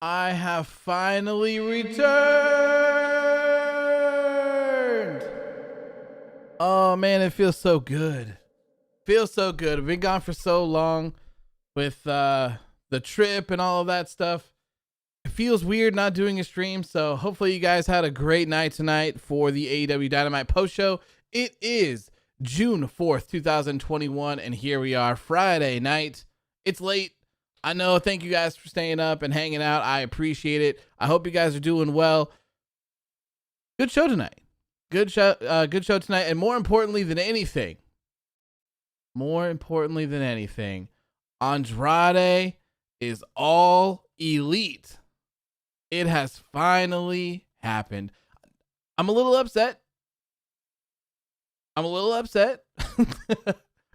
I have finally returned. Oh man, it feels so good. Feels so good. I've been gone for so long with the trip and all of that stuff. It feels weird not doing a stream, so hopefully you guys had a great night tonight for the AEW Dynamite post show. It is June 4th, 2021, and here we are, Friday night. It's late. I know. Thank you guys for staying up and hanging out. I appreciate it. I hope you guys are doing well. Good show tonight. Good show tonight. And more importantly than anything, Andrade is all elite. It has finally happened. I'm a little upset.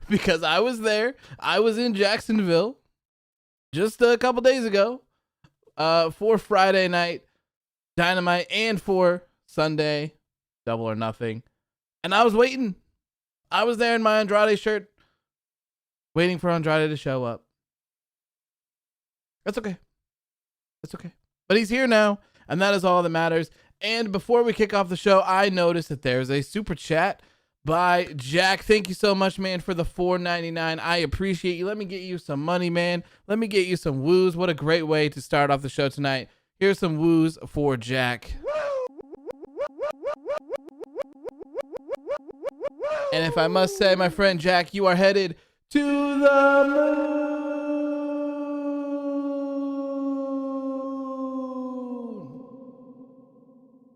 Because I was there. I was in Jacksonville just a couple days ago for Friday night Dynamite and for Sunday Double or Nothing. And I was waiting. I was there in my Andrade shirt waiting for Andrade to show up. That's okay. But he's here now, and that is all that matters. And before we kick off the show, I noticed that there's a super chat by Jack. Thank you so much, man, for the $4.99. I appreciate you. Let me get you some money, man. Let me get you some woos. What a great way to start off the show tonight. Here's some woos for Jack. And if I must say, my friend Jack, you are headed to the moon.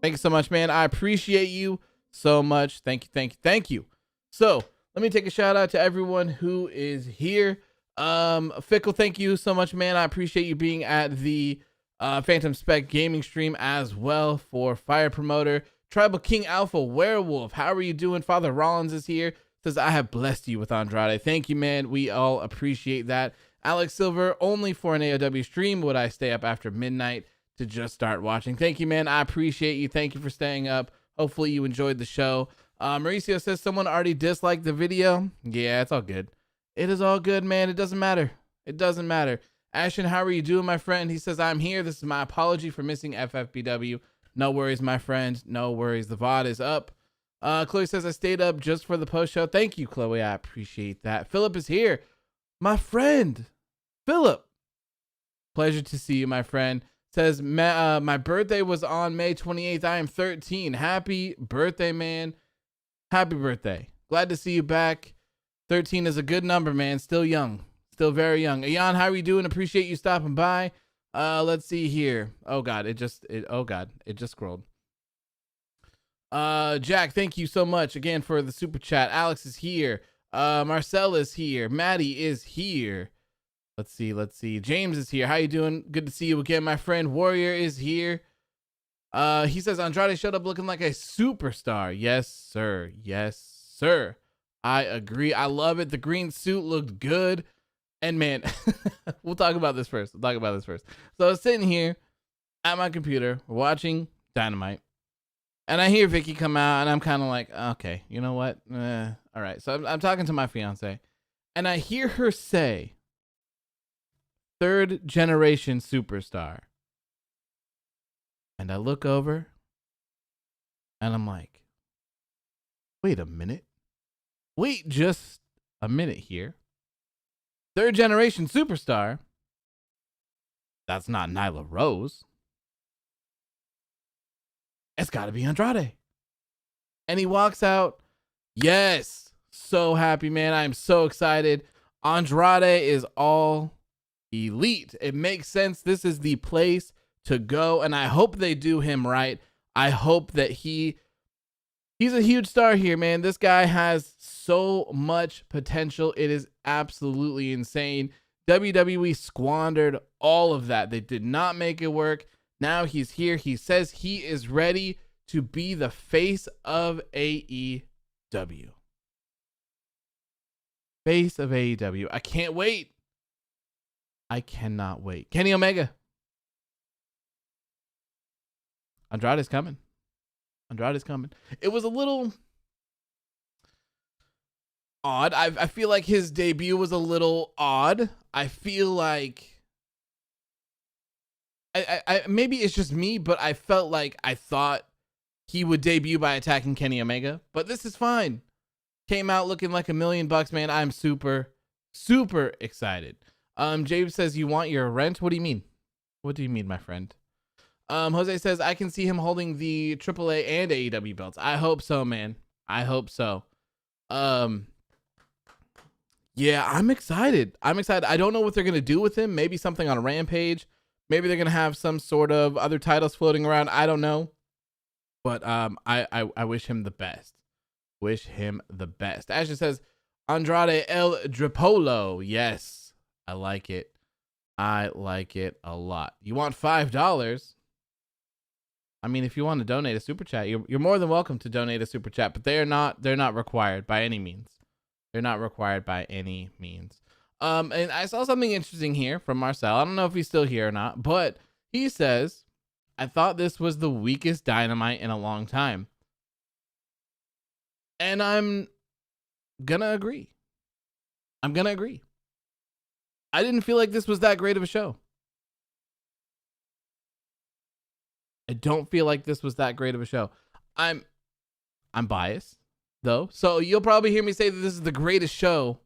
Thank you so much, man. I appreciate you so much. Thank you. So let me take a shout out to everyone who is here. Fickle, thank you so much, man. I appreciate you being at the Phantom Spec gaming stream as well. For Fire Promoter, Tribal King Alpha Werewolf, how are you doing? Father Rollins is here. Says, I have blessed you with Andrade. Thank you, man. We all appreciate that. Alex Silver, only for an AEW stream would I stay up after midnight to just start watching. Thank you, man. I appreciate you. Thank you for staying up. Hopefully you enjoyed the show. Mauricio says someone already disliked the video. Yeah, it's all good. It is all good, man. It doesn't matter. Ashton, how are you doing, my friend? He says, I'm here. This is my apology for missing FFBW. No worries, my friend. No worries. The VOD is up. Chloe says, I stayed up just for the post show. Thank you, Chloe. I appreciate that. Philip is here. My friend, Philip. Pleasure to see you, my friend. Says, my birthday was on May 28th. I am 13. Happy birthday, man. Happy birthday. Glad to see you back. 13 is a good number, man. Still young. Still very young. Ayan, how are you doing? Appreciate you stopping by. Let's see here. Oh God, it just scrolled. Jack, thank you so much again for the super chat. Alex is here. Marcel is here. Maddie is here. Let's see. James is here. How you doing? Good to see you again, my friend. Warrior is here. He says Andrade showed up looking like a superstar. Yes, sir. I agree. I love it. The green suit looked good. And man, we'll talk about this first. So I was sitting here at my computer watching Dynamite. And I hear Vicky come out, and I'm kind of like, okay, you know what? All right. So I'm talking to my fiance, and I hear her say, third generation superstar. And I look over, and I'm like, wait a minute. Wait just a minute here. Third generation superstar? That's not Nyla Rose. It's got to be Andrade. And he walks out. Yes. So happy, man. I'm so excited. Andrade is all elite. It makes sense. This is the place to go. And I hope they do him right. I hope that he's a huge star here, man. This guy has so much potential. It is absolutely insane. WWE squandered all of that. They did not make it work. Now he's here. He says he is ready to be the face of AEW. Face of AEW. I can't wait. I cannot wait. Kenny Omega. Andrade's coming. It was a little odd. I feel like his debut was a little odd. I feel like I maybe it's just me, but I felt like I thought he would debut by attacking Kenny Omega, but this is fine. Came out looking like $1,000,000, man. I'm super, super excited. James says, you want your rent? What do you mean? What do you mean, my friend? Jose says, I can see him holding the AAA and AEW belts. I hope so, man. I hope so. Yeah, I'm excited. I don't know what they're going to do with him. Maybe something on a Rampage. Maybe they're going to have some sort of other titles floating around. I don't know. But I wish him the best. Wish him the best. Ashley says, Andrade El Dripolo. Yes, I like it. I like it a lot. You want $5? I mean, if you want to donate a super chat, you're more than welcome to donate a super chat, but they're not required by any means. They're not required by any means. And I saw something interesting here from Marcel. I don't know if he's still here or not, but he says, I thought this was the weakest Dynamite in a long time. And I'm gonna agree. I didn't feel like this was that great of a show. I don't feel like this was that great of a show. I'm biased, though. So you'll probably hear me say that this is the greatest show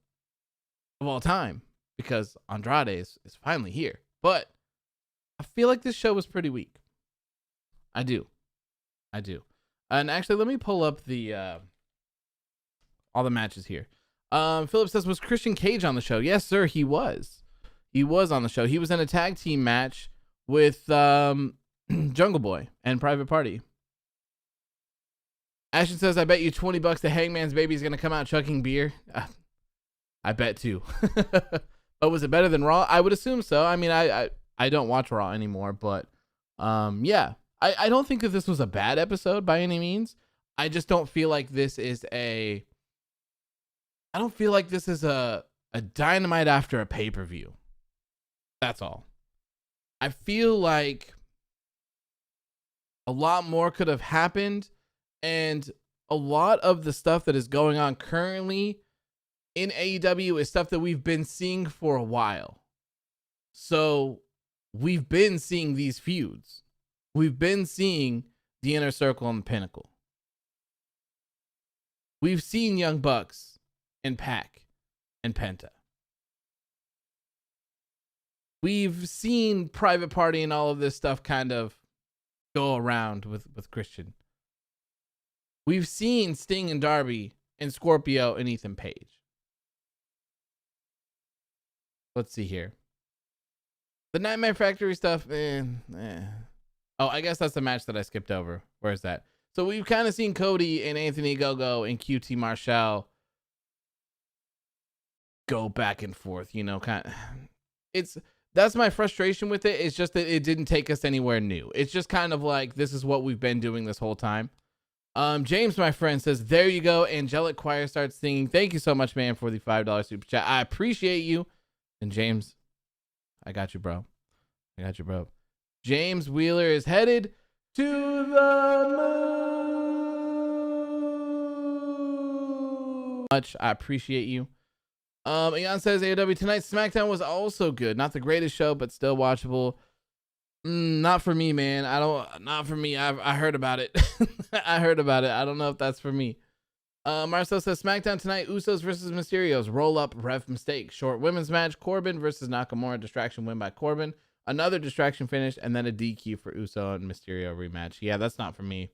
of all time because Andrade is finally here. But I feel like this show was pretty weak. I do. And actually, let me pull up the all the matches here. Philip says, was Christian Cage on the show? Yes, sir, he was. He was on the show. He was in a tag team match with Jungle Boy and Private Party. Ashton says, I bet you $20 the Hangman's Baby is going to come out chugging beer. I bet too. But was it better than Raw? I would assume so. I mean, I don't watch Raw anymore, but yeah. I don't think that this was a bad episode by any means. I just don't feel like this is a Dynamite after a pay-per-view. That's all. I feel like a lot more could have happened, and a lot of the stuff that is going on currently in AEW is stuff that we've been seeing for a while. So we've been seeing these feuds. We've been seeing the Inner Circle and the Pinnacle. We've seen Young Bucks and Pac and Penta. We've seen Private Party and all of this stuff kind of go around with Christian. We've seen Sting and Darby and Scorpio and Ethan Page. Let's see here. The Nightmare Factory stuff, Oh, I guess that's the match that I skipped over. Where's that? So we've kind of seen Cody and Anthony Ogogo and QT Marshall go back and forth, you know, that's my frustration with it. It's just that it didn't take us anywhere new. It's just kind of like, this is what we've been doing this whole time. James, my friend, says, there you go. Angelic Choir starts singing. Thank you so much, man, for the $5 super chat. I appreciate you. And James, I got you, bro. James Wheeler is headed to the moon. Much. I appreciate you. Ian says, AEW tonight's SmackDown was also good. Not the greatest show, but still watchable. Not for me, man. Not for me. I heard about it. I don't know if that's for me. Marcel says, SmackDown tonight, Usos versus Mysterios. Roll up, ref mistake. Short women's match, Corbin versus Nakamura. Distraction win by Corbin. Another distraction finish, and then a DQ for Uso and Mysterio rematch. Yeah, that's not for me.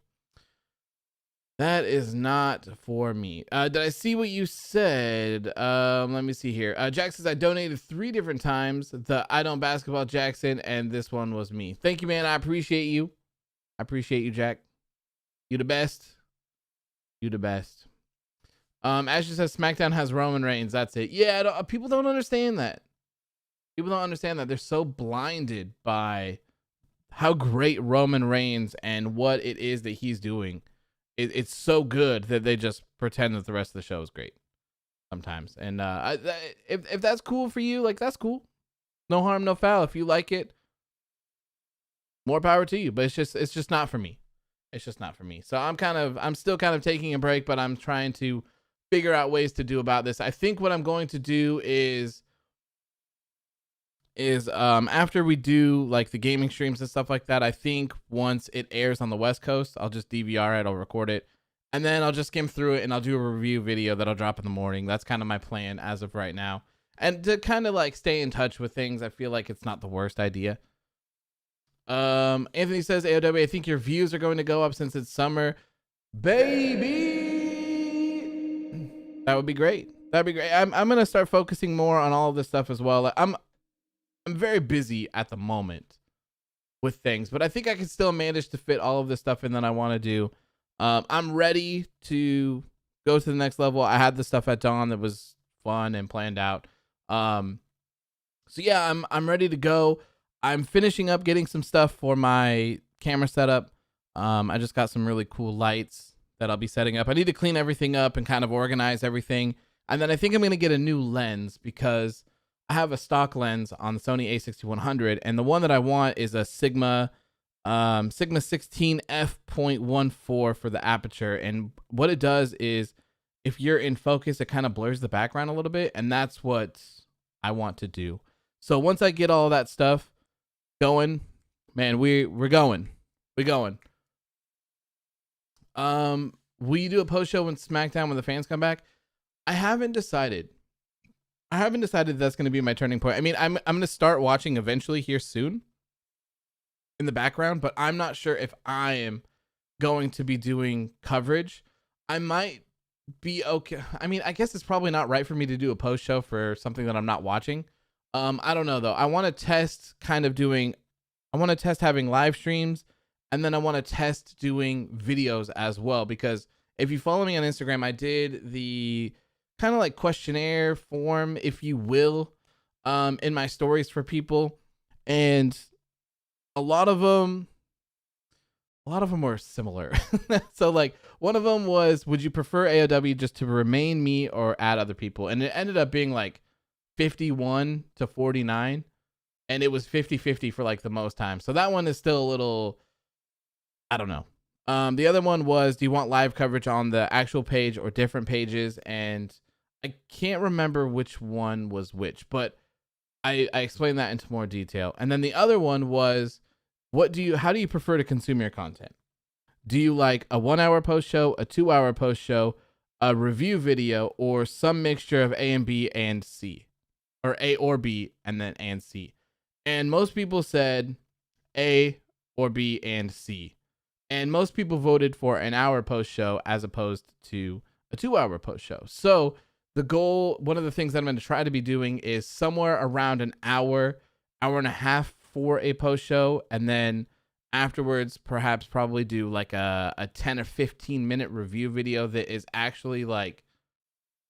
That is not for me. Did I see what you said? Let me see here. Jack says, I donated 3 different times. The I Don't Basketball Jackson, and this one was me. Thank you, man. I appreciate you. Jack. You the best. Ashley says, SmackDown has Roman Reigns. That's it. Yeah, people don't understand that. They're so blinded by how great Roman Reigns and what it is that he's doing. It's so good that they just pretend that the rest of the show is great sometimes. And if that's cool for you, like, that's cool. No harm, no foul. If you like it, more power to you. But it's just not for me. So I'm still kind of taking a break, but I'm trying to figure out ways to do about this. I think what I'm going to do is is after we do like the gaming streams and stuff like that, I think once it airs on the West Coast, I'll just DVR it, I'll record it, and then I'll just skim through it and I'll do a review video that I'll drop in the morning. That's kind of my plan as of right now. And to kind of like stay in touch with things, I feel like it's not the worst idea. Anthony says, AOW, I think your views are going to go up since it's summer. Baby, that would be great. That'd be great. I'm gonna start focusing more on all of this stuff as well. I'm very busy at the moment with things, but I think I can still manage to fit all of this stuff in that I want to do. I'm ready to go to the next level. I had the stuff at Dawn that was fun and planned out. So yeah, I'm ready to go. I'm finishing up getting some stuff for my camera setup. I just got some really cool lights that I'll be setting up. I need to clean everything up and kind of organize everything. And then I think I'm going to get a new lens because I have a stock lens on the Sony a6100, and the one that I want is a Sigma 16 f.14 for the aperture. And what it does is if you're in focus, it kind of blurs the background a little bit, and that's what I want to do. So once I get all that stuff going, man, we're going. We're going. Will you do a post show when SmackDown when the fans come back? I haven't decided that's going to be my turning point. I mean, I'm going to start watching eventually here soon in the background, but I'm not sure if I am going to be doing coverage. I might be okay. I mean, I guess it's probably not right for me to do a post show for something that I'm not watching. I don't know though. I want to test having live streams, and then I want to test doing videos as well, because if you follow me on Instagram, I did the kind of like questionnaire form, if you will, in my stories for people, and a lot of them were similar. So like one of them was, would you prefer AOW just to remain me or add other people? And it ended up being like 51 to 49, and it was 50-50 for like the most time. So that one is still a little, I don't know. The other one was, do you want live coverage on the actual page or different pages? And I can't remember which one was which, but I explained that into more detail. And then the other one was, how do you prefer to consume your content? Do you like a 1 hour post show, a 2 hour post show, a review video, or some mixture of A and B and C, or A or B and then and C? And most people said A or B and C. And most people voted for an hour post show as opposed to a 2 hour post show. So the goal, one of the things that I'm going to try to be doing is somewhere around an hour and a half for a post show. And then afterwards, probably do like a 10 or 15 minute review video that is actually like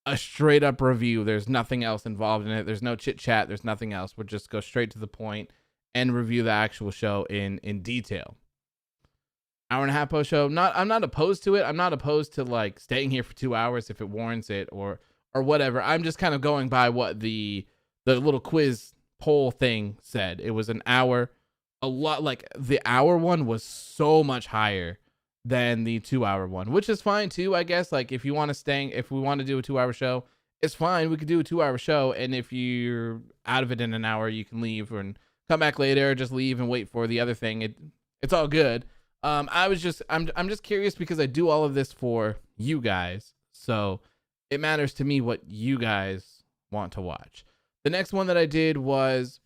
a straight up review. There's nothing else involved in it. There's no chit chat. There's nothing else. We'll just go straight to the point and review the actual show in detail. Hour and a half post show. I'm not opposed to it. I'm not opposed to like staying here for 2 hours if it warrants it or whatever. I'm just kind of going by what the little quiz poll thing said. It was an hour. A lot, like the hour one was so much higher than the 2 hour one, which is fine too, I guess. Like if we want to do a 2 hour show, it's fine. We could do a 2 hour show, and if you're out of it in an hour, you can leave and come back later, or just leave and wait for the other thing. It's all good. I'm just curious because I do all of this for you guys, so it matters to me what you guys want to watch. The next one that I did was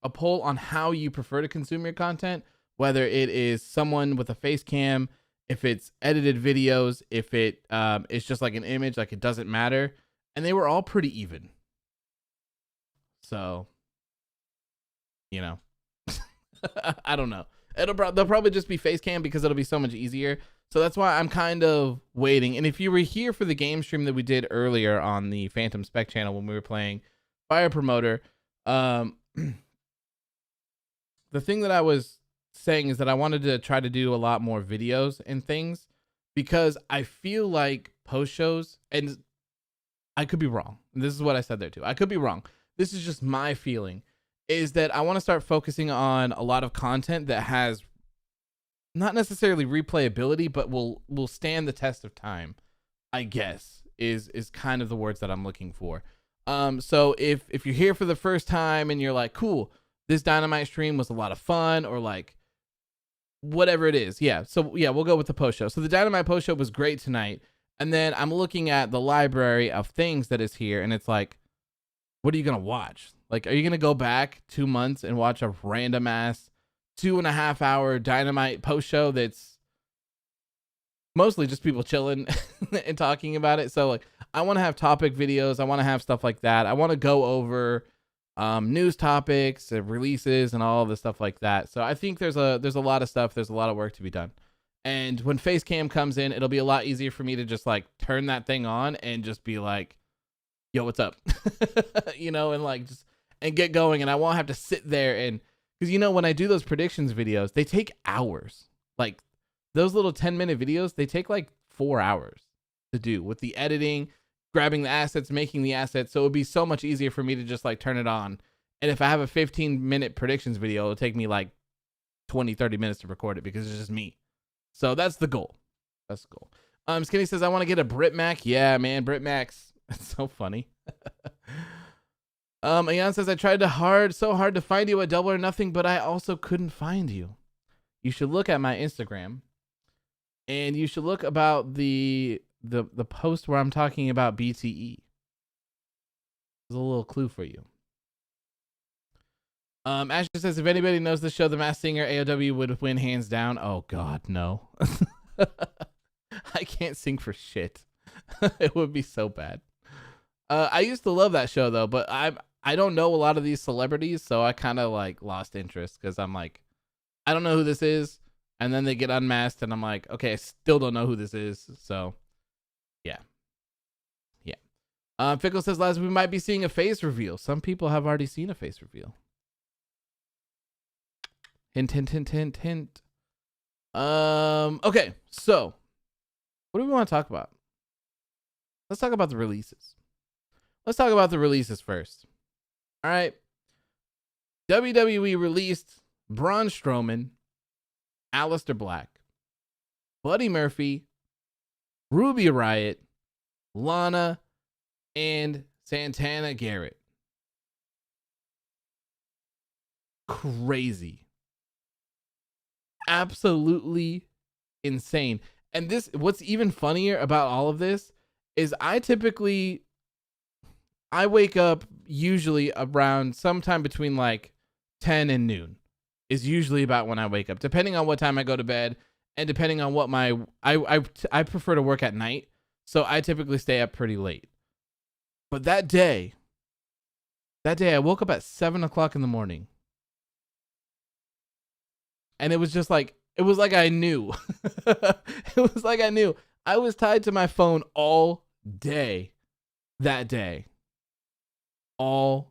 a poll on how you prefer to consume your content, whether it is someone with a face cam, if it's edited videos, if it is just like an image, like it doesn't matter. And they were all pretty even. So, you know, I don't know. They'll probably just be face cam because it'll be so much easier. So that's why I'm kind of waiting. And if you were here for the game stream that we did earlier on the Phantom Spec channel when we were playing Fire Promoter, the thing that I was saying is that I wanted to try to do a lot more videos and things, because I feel like post shows, and I could be wrong. This is what I said there too. I could be wrong. This is just my feeling, is that I want to start focusing on a lot of content that has not necessarily replayability, but will stand the test of time, I guess, is kind of the words that I'm looking for. So if you're here for the first time and you're like, cool, this Dynamite stream was a lot of fun, or like whatever it is. Yeah. So yeah, we'll go with the post show. So the Dynamite post show was great tonight. And then I'm looking at the library of things that is here, and it's like, what are you going to watch? Like, are you going to go back 2 months and watch a random ass 2.5 hour Dynamite post show that's mostly just people chilling and talking about it? So like, I want to have topic videos. I want to have stuff like that. I want to go over news topics, releases, and all of the stuff like that. So I think there's a lot of stuff. There's a lot of work to be done. And when Facecam comes in, it'll be a lot easier for me to just like turn that thing on and just be like, yo, what's up? And like just and get going. And I won't have to sit there and because when I do those predictions videos, they take hours. Like those little 10-minute videos, they take like 4 hours to do with the editing, grabbing the assets, making the assets. So it would be so much easier for me to just like turn it on. And if I have a 15-minute predictions video, it'll take me like 20-30 minutes to record it because it's just me. So that's the goal. That's the goal. Skinny says, I want to get a Brit Mac. Yeah, man, Brit Macs. It's so funny. Ayan says, I tried so hard to find you at Double or Nothing, but I also couldn't find you. You should look at my Instagram, and you should look about the post where I'm talking about BTE. There's a little clue for you. Ashley says, if anybody knows the show, The Masked Singer, AEW would win hands down. Oh God, no. I can't sing for shit. It would be so bad. I used to love that show though, but I don't know a lot of these celebrities, so I kind of like lost interest because I'm like, I don't know who this is, and then they get unmasked, and I'm like, okay, I still don't know who this is. So, yeah. Fickle says, Laz, we might be seeing a face reveal. Some people have already seen a face reveal. Hint, hint, hint, hint, hint. Okay, so what do we want to talk about? Let's talk about the releases. Let's talk about the releases first. All right. WWE released Braun Strowman, Aleister Black, Buddy Murphy, Ruby Riott, Lana, and Santana Garrett. Crazy. Absolutely insane. And what's even funnier about all of this is I wake up usually around sometime between like 10 and noon is usually about when I wake up, depending on what time I go to bed and depending on what I prefer to work at night. So I typically stay up pretty late. But that day I woke up at 7:00 in the morning. And it was just like, it was like I knew. It was like I knew. I was tied to my phone all day that day. All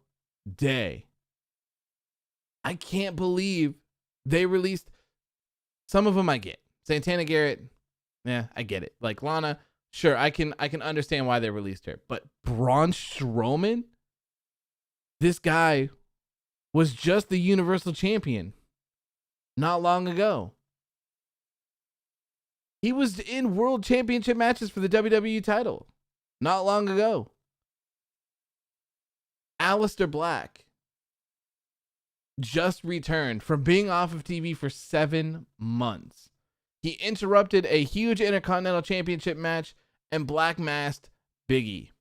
day. I can't believe they released. Some of them I get. Santana Garrett, yeah, I get it. Like Lana, sure, I can understand why they released her. But Braun Strowman? This guy was just the Universal Champion not long ago. He was in World Championship matches for the WWE title not long ago. Aleister Black just returned from being off of TV for 7 months. He interrupted a huge Intercontinental Championship match and black masked Big E.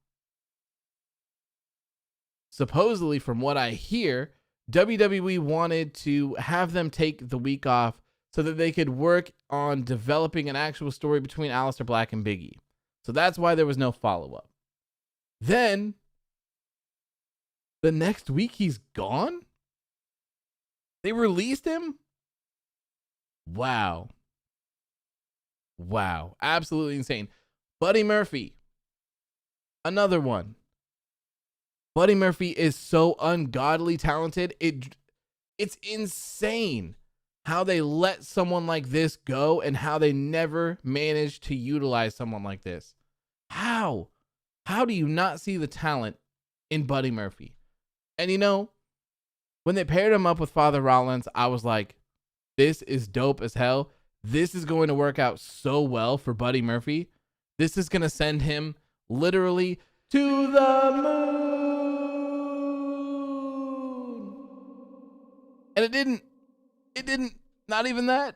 Supposedly, from what I hear, WWE wanted to have them take the week off so that they could work on developing an actual story between Aleister Black and Big E. So that's why there was no follow-up. Then, the next week he's gone? They released him? Wow. Wow. Absolutely insane. Buddy Murphy. Another one. Buddy Murphy is so ungodly talented. It's insane how they let someone like this go and how they never managed to utilize someone like this. How? How do you not see the talent in Buddy Murphy? And when they paired him up with Father Rollins, I was like, this is dope as hell. This is going to work out so well for Buddy Murphy. This is going to send him literally to the moon. And it didn't, not even that.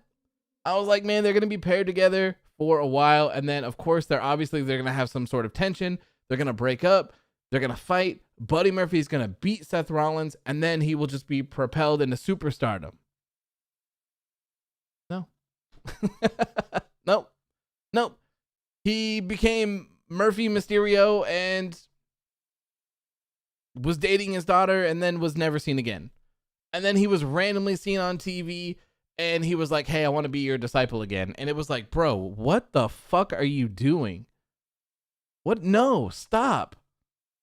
I was like, man, they're going to be paired together for a while. And then, of course, they're going to have some sort of tension. They're going to break up. They're going to fight. Buddy Murphy's going to beat Seth Rollins. And then he will just be propelled into superstardom. No. Nope. He became Murphy Mysterio and was dating his daughter and then was never seen again. And then he was randomly seen on TV and he was like, hey, I want to be your disciple again. And it was like, bro, what the fuck are you doing? What? No, stop.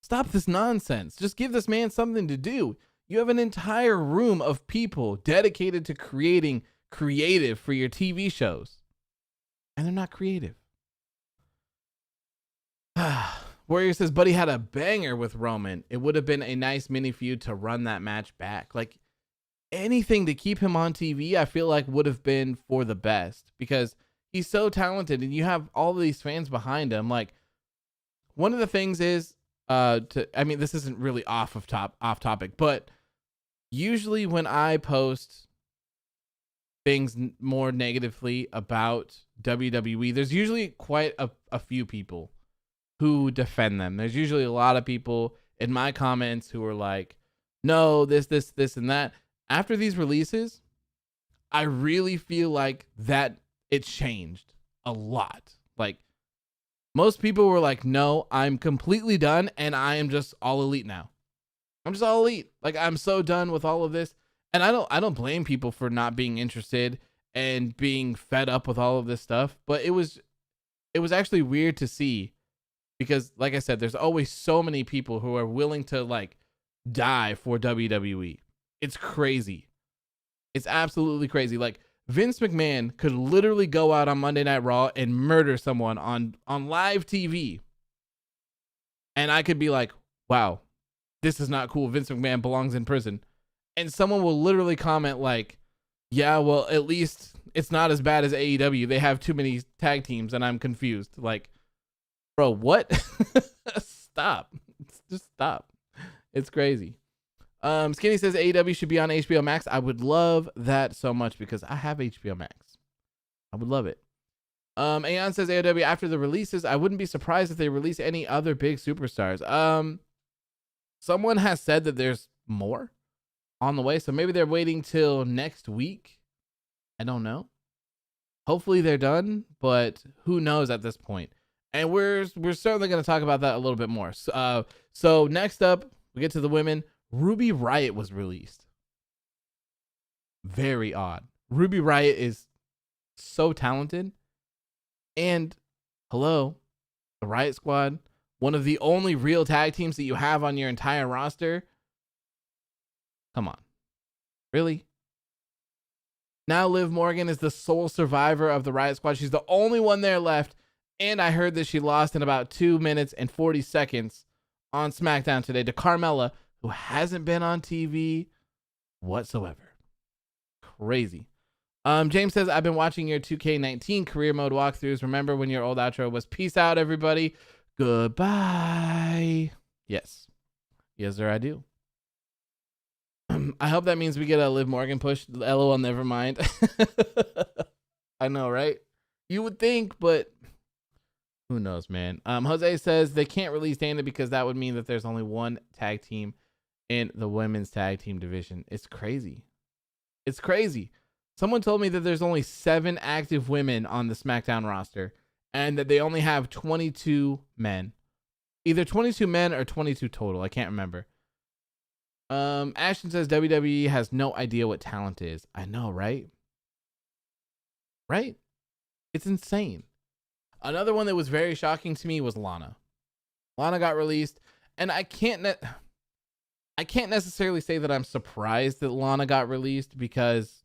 Stop this nonsense. Just give this man something to do. You have an entire room of people dedicated to creating creative for your TV shows. And they're not creative. Warrior says, Buddy had a banger with Roman. It would have been a nice mini feud to run that match back. Like, anything to keep him on TV, I feel like would have been for the best because he's so talented and you have all of these fans behind him. Like, one of the things is, this isn't really off topic, but usually when I post things more negatively about WWE, there's usually quite a few people who defend them. There's usually a lot of people in my comments who are like, no, this, and that. After these releases, I really feel like that it changed a lot. Like, most people were like, no, I'm completely done and I am just all elite now. I'm just all elite. Like, I'm so done with all of this. And I don't blame people for not being interested and being fed up with all of this stuff, but it was actually weird to see because, like I said, there's always so many people who are willing to like die for WWE. It's crazy. It's absolutely crazy. Like, Vince McMahon could literally go out on Monday Night Raw and murder someone on live TV. And I could be like, wow, this is not cool. Vince McMahon belongs in prison. And someone will literally comment like, yeah, well, at least it's not as bad as AEW. They have too many tag teams and I'm confused. Like, bro, what? Stop. Just stop. It's crazy. Skinny says AEW should be on HBO Max. I would love that so much because I have HBO Max. I would love it. Aeon says AEW after the releases, I wouldn't be surprised if they release any other big superstars. Someone has said that there's more on the way, so maybe they're waiting till next week. I don't know. Hopefully they're done, but who knows at this point. And we're certainly going to talk about that a little bit more. So next up, we get to the women. Ruby Riott was released. Very odd. Ruby Riott is so talented. And hello, the Riott Squad, one of the only real tag teams that you have on your entire roster. Come on. Really? Now Liv Morgan is the sole survivor of the Riott Squad. She's the only one there left. And I heard that she lost in about 2 minutes and 40 seconds on SmackDown today to Carmella, who hasn't been on TV whatsoever. Crazy. James says, I've been watching your 2K19 career mode walkthroughs. Remember when your old outro was peace out, everybody? Goodbye. Yes. Yes, sir, I do. I hope that means we get a Liv Morgan push. LOL, never mind. I know, right? You would think, but who knows, man. Jose says they can't release Dana because that would mean that there's only one tag team in the women's tag team division. It's crazy. It's crazy. Someone told me that there's only 7 active women on the SmackDown roster and that they only have 22 men. Either 22 men or 22 total. I can't remember. Ashton says WWE has no idea what talent is. I know, right? Right? It's insane. Another one that was very shocking to me was Lana. Lana got released, and I can't necessarily say that I'm surprised that Lana got released because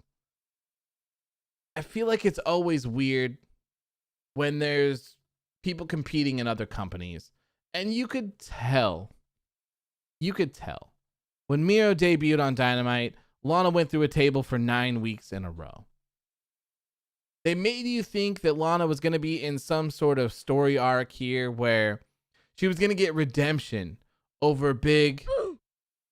I feel like it's always weird when there's people competing in other companies. And you could tell. When Miedo debuted on Dynamite, Lana went through a table for 9 weeks in a row. They made you think that Lana was going to be in some sort of story arc here where she was going to get redemption over Big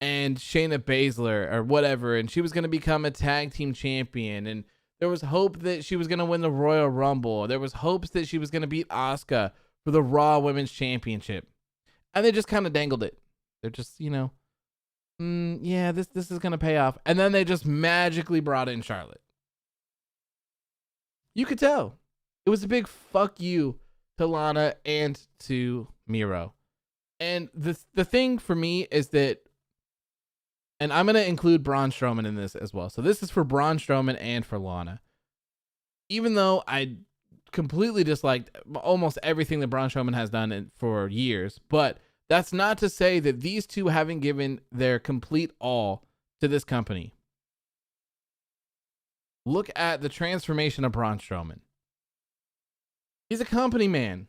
and Shayna Baszler or whatever, and she was going to become a tag team champion, and there was hope that she was going to win the Royal Rumble. There was hopes that she was going to beat Asuka for the Raw Women's Championship. And they just kind of dangled it. They're just, yeah, this is going to pay off. And then they just magically brought in Charlotte. You could tell. It was a big fuck you to Lana and to Miedo. And the thing for me is that, and I'm going to include Braun Strowman in this as well. So this is for Braun Strowman and for Lana. Even though I completely disliked almost everything that Braun Strowman has done for years, but that's not to say that these two haven't given their complete all to this company. Look at the transformation of Braun Strowman. He's a company man.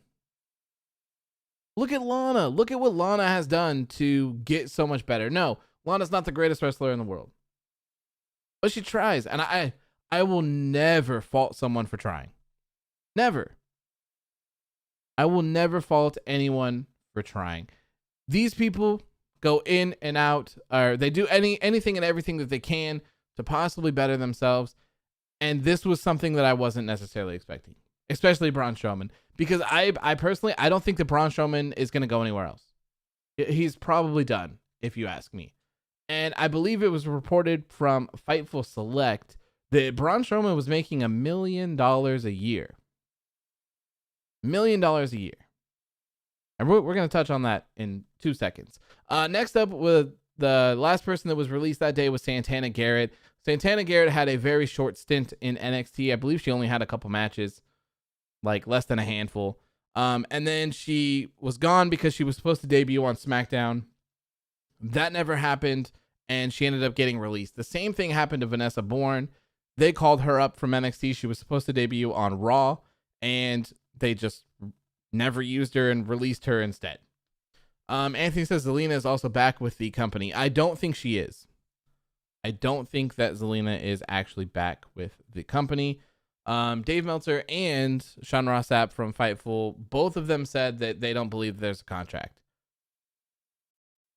Look at Lana. Look at what Lana has done to get so much better. No, Lana's not the greatest wrestler in the world, but she tries, and I will never fault someone for trying. Never. I will never fault anyone for trying. These people go in and out, or they do anything and everything that they can to possibly better themselves, and this was something that I wasn't necessarily expecting, especially Braun Strowman, because I personally, I don't think that Braun Strowman is going to go anywhere else. He's probably done, if you ask me. And I believe it was reported from Fightful Select that Braun Strowman was making $1 million a year. $1 million a year. And we're going to touch on that in 2 seconds. Next up, with the last person that was released that day was Santana Garrett. Santana Garrett had a very short stint in NXT. I believe she only had a couple matches, like less than a handful. And then she was gone because she was supposed to debut on SmackDown. That never happened, and she ended up getting released. The same thing happened to Vanessa Bourne. They called her up from NXT. She was supposed to debut on Raw, and they just never used her and released her instead. Anthony says Zelina is also back with the company. I don't think she is. I don't think that Zelina is actually back with the company. Dave Meltzer and Sean Ross Sapp from Fightful, both of them said that they don't believe there's a contract.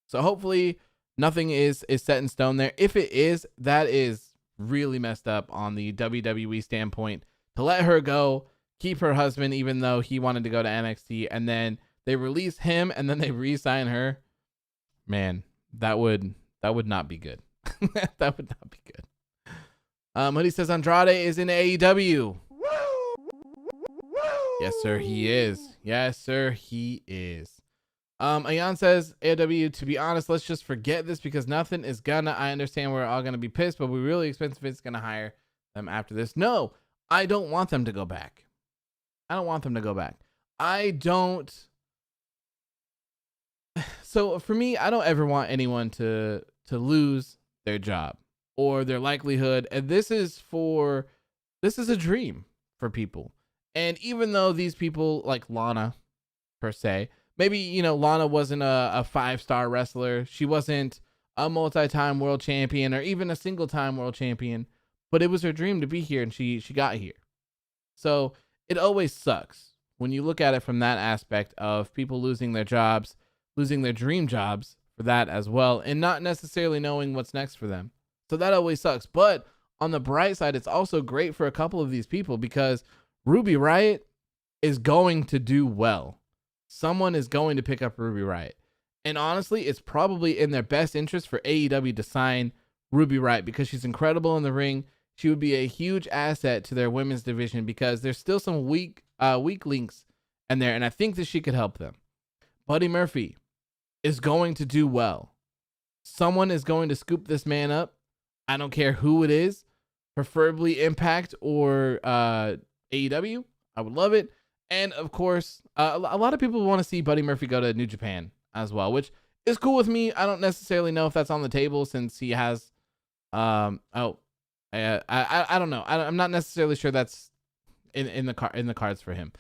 So hopefully nothing is set in stone there. If it is, that is really messed up on the WWE standpoint to let her go, keep her husband, even though he wanted to go to NXT, and then they release him and then they re-sign her. Man, that would not be good. That would not be good. Hoodie says Andrade is in AEW. Yes, sir, he is. Yes, sir, he is. Ayan says, AEW, to be honest, let's just forget this because nothing is gonna. I understand we're all gonna be pissed, but we really expensive it's gonna hire them after this. No, I don't want them to go back. I don't want them to go back. I don't. So for me, I don't ever want anyone to lose their job or their livelihood. And this is a dream for people. And even though these people like Lana per se, maybe, Lana wasn't a 5-star wrestler. She wasn't a multi-time world champion or even a single-time world champion, but it was her dream to be here, and she got here. So it always sucks when you look at it from that aspect of people losing their jobs, losing their dream jobs for that as well, and not necessarily knowing what's next for them. So that always sucks. But on the bright side, it's also great for a couple of these people because Ruby Riott is going to do well. Someone is going to pick up Ruby Riott. And honestly, it's probably in their best interest for AEW to sign Ruby Riott because she's incredible in the ring. She would be a huge asset to their women's division because there's still some weak links in there, and I think that she could help them. Buddy Murphy is going to do well. Someone is going to scoop this man up. I don't care who it is, preferably Impact or AEW. I would love it. And of course, a lot of people want to see Buddy Murphy go to New Japan as well, which is cool with me. I don't necessarily know if that's on the table since he has, I don't know. I'm not necessarily sure that's in the cards for him.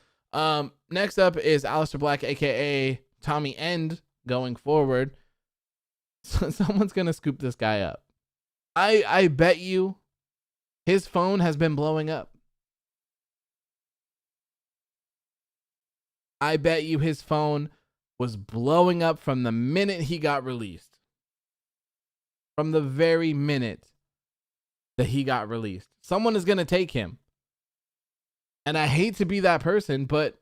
Next up is Aleister Black, aka Tommy End, going forward. So someone's gonna scoop this guy up. I bet you his phone has been blowing up. I bet you his phone was blowing up from the minute he got released. from the very minute that he got released. Someone is going to take him. And I hate to be that person, but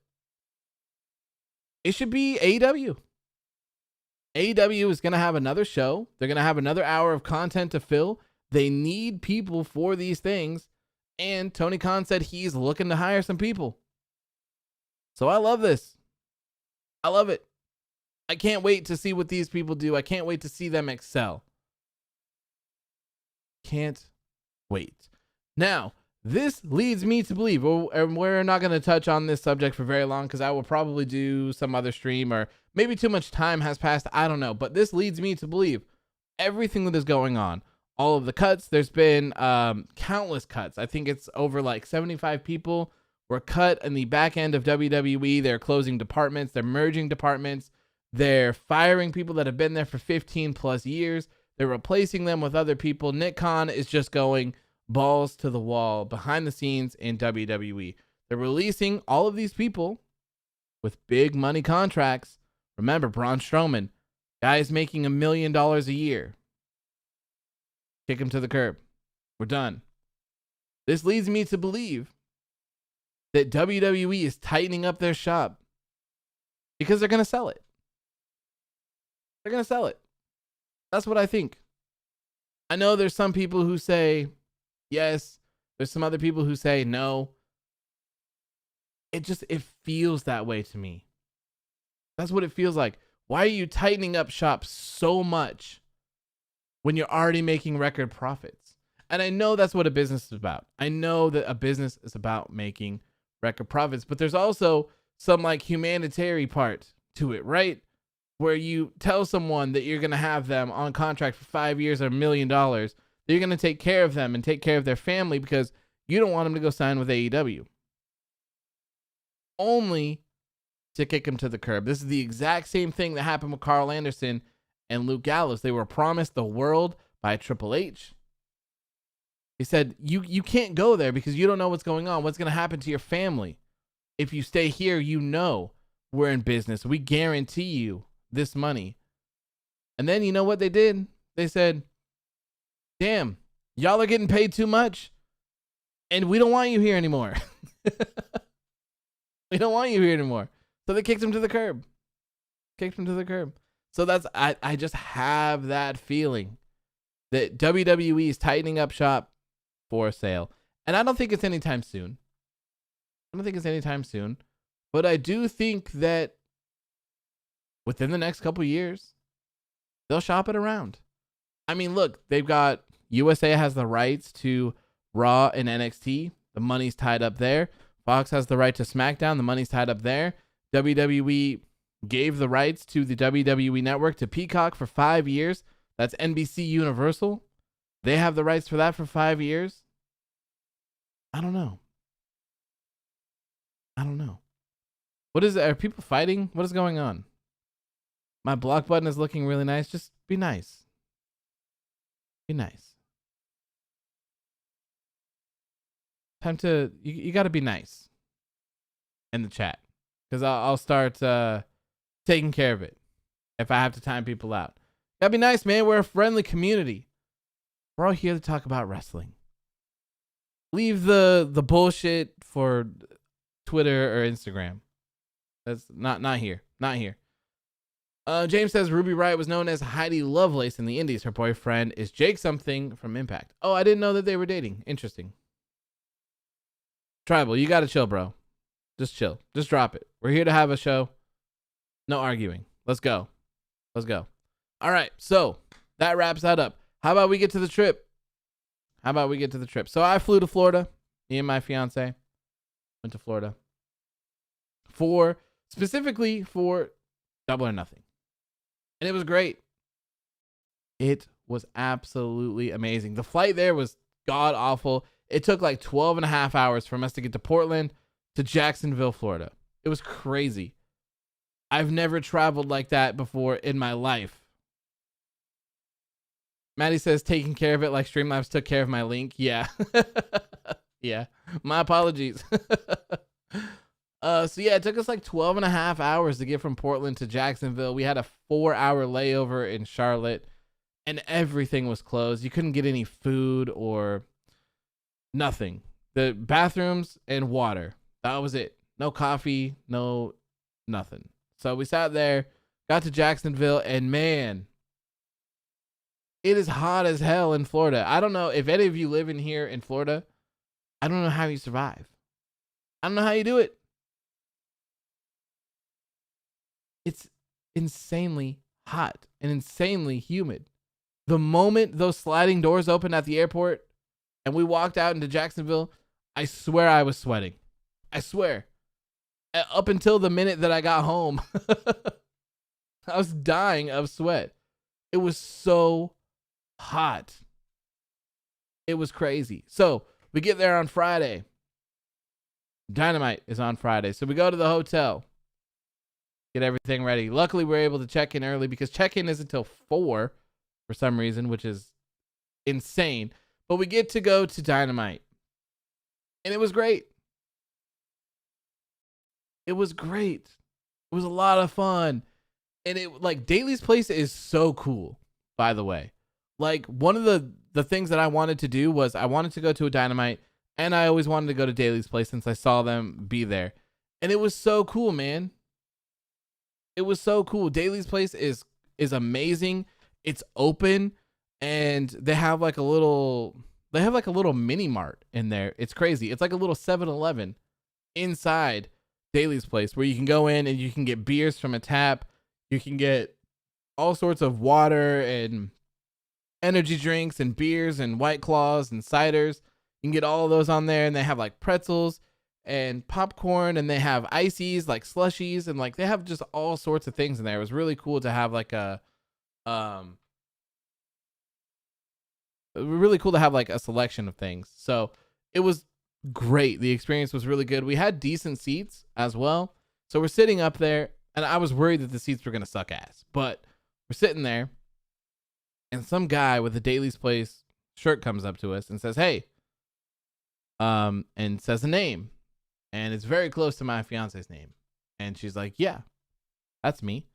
it should be AEW. AEW is going to have another show. They're going to have another hour of content to fill. They need people for these things. And Tony Khan said he's looking to hire some people. So I love this. I love it. I can't wait to see what these people do. I can't wait to see them excel. Can't wait. Now, this leads me to believe, and we're not going to touch on this subject for very long because I will probably do some other stream, or maybe too much time has passed. I don't know. But this leads me to believe everything that is going on, all of the cuts. There's been countless cuts. I think it's over like 75 people were cut in the back end of WWE. They're closing departments. They're merging departments. They're firing people that have been there for 15 plus years. They're replacing them with other people. Nick Khan is just going balls to the wall behind the scenes in WWE. They're releasing all of these people with big money contracts. Remember, Braun Strowman, guys making $1 million a year. Kick him to the curb. We're done. This leads me to believe that WWE is tightening up their shop because they're going to sell it. They're going to sell it. That's what I think. I know there's some people who say yes. There's some other people who say no. It feels that way to me. That's what it feels like. Why are you tightening up shop so much when you're already making record profits? And I know that's what a business is about. I know that a business is about making record profits, but there's also some like humanitarian part to it, right? Where you tell someone that you're going to have them on contract for 5 years or $1 million, that you're going to take care of them and take care of their family because you don't want them to go sign with AEW. Only to kick them to the curb. This is the exact same thing that happened with Carl Anderson and Luke Gallows. They were promised the world by Triple H. He said, you can't go there because you don't know what's going on. What's going to happen to your family? If you stay here, you know we're in business. We guarantee you this money. And then you know what they did? They said, damn, y'all are getting paid too much and we don't want you here anymore. We don't want you here anymore. So they kicked him to the curb. So that's, I just have that feeling that WWE is tightening up shop for a sale. And I don't think it's anytime soon. But I do think that within the next couple years, they'll shop it around. I mean, look, they've got USA has the rights to Raw and NXT. The money's tied up there. Fox has the right to SmackDown. The money's tied up there. WWE gave the rights to the WWE Network to Peacock for 5 years. That's NBC Universal. They have the rights for that for 5 years. I don't know. What is it? Are people fighting? What is going on? My block button is looking really nice. Just be nice. Time to, you got to be nice in the chat. Because I'll start taking care of it if I have to time people out. Gotta be nice, man. We're a friendly community. We're all here to talk about wrestling. Leave the bullshit for Twitter or Instagram. That's not here. James says Ruby Riott was known as Heidi Lovelace in the Indies. Her boyfriend is Jake something from Impact. Oh, I didn't know that they were dating. Interesting. Tribal, you gotta chill, bro. Just chill. Just drop it. We're here to have a show. No arguing. Let's go. All right, so that wraps that up. How about we get to the trip? So I flew to Florida. Me and my fiance went to Florida specifically for Double or Nothing. And it was great. It was absolutely amazing. The flight there was god awful. It took like 12 and a half hours from us to get to Portland to Jacksonville, Florida. It was crazy. I've never traveled like that before in my life. Maddie says taking care of it like Streamlabs took care of my link. Yeah. Yeah. My apologies. So yeah, it took us like 12 and a half hours to get from Portland to Jacksonville. We had a 4-hour layover in Charlotte. and everything was closed. You couldn't get any food or nothing. The bathrooms and water. That was it. No coffee, no nothing. So we sat there, got to Jacksonville, and man, it is hot as hell in Florida. I don't know if any of you live in here in Florida. I don't know how you survive. I don't know how you do it. It's insanely hot and insanely humid. The moment those sliding doors opened at the airport and we walked out into Jacksonville, I swear I was sweating. I swear. Up until the minute that I got home, I was dying of sweat. It was so hot. It was crazy. So we get there on Friday. Dynamite is on Friday. So we go to the hotel, get everything ready. Luckily, we're able to check in early because check-in is until 4 for some reason, which is insane. But we get to go to Dynamite. And it was great. It was great. It was a lot of fun. And it, like, Daly's Place is so cool, by the way. Like, one of the things that I wanted to do was I wanted to go to a Dynamite, and I always wanted to go to Daly's Place since I saw them be there. And it was so cool, man. It was so cool. Daly's Place is amazing. It's open, and they have like a little mini mart in there. It's crazy. It's like a little 7-Eleven inside Daly's Place where you can go in and you can get beers from a tap. You can get all sorts of water and energy drinks and beers and White Claws and ciders. You can get all of those on there, and they have like pretzels and popcorn, and they have ices like slushies, and like they have just all sorts of things in there. It was really cool to have like a selection of things. So it was great. The experience was really good. We had decent seats as well. So we're sitting up there, and I was worried that the seats were going to suck ass, but we're sitting there, and some guy with a Daly's Place shirt comes up to us and says, "Hey," and says a name, and it's very close to my fiance's name. And she's like, "Yeah, that's me."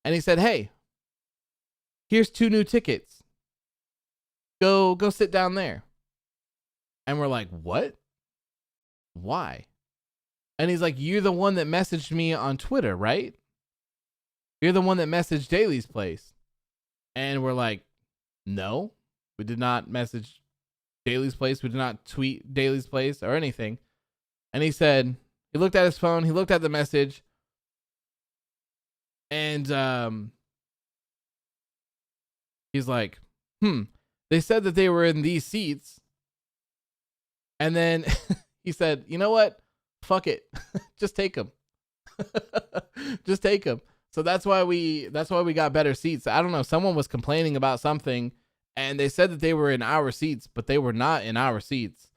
And he said, "Hey, here's 2 new tickets. Go sit down there." And we're like, "What? Why?" And he's like, "You're the one that messaged me on Twitter, right? You're the one that messaged Daly's Place." And we're like, "No, we did not message Daly's Place. We did not tweet Daly's Place or anything." And he said, he looked at his phone, he looked at the message, and he's like, they said that they were in these seats. And then he said, "You know what? Fuck it. Just take them." Just take them. So that's why we got better seats. I don't know. Someone was complaining about something, and they said that they were in our seats, but they were not in our seats.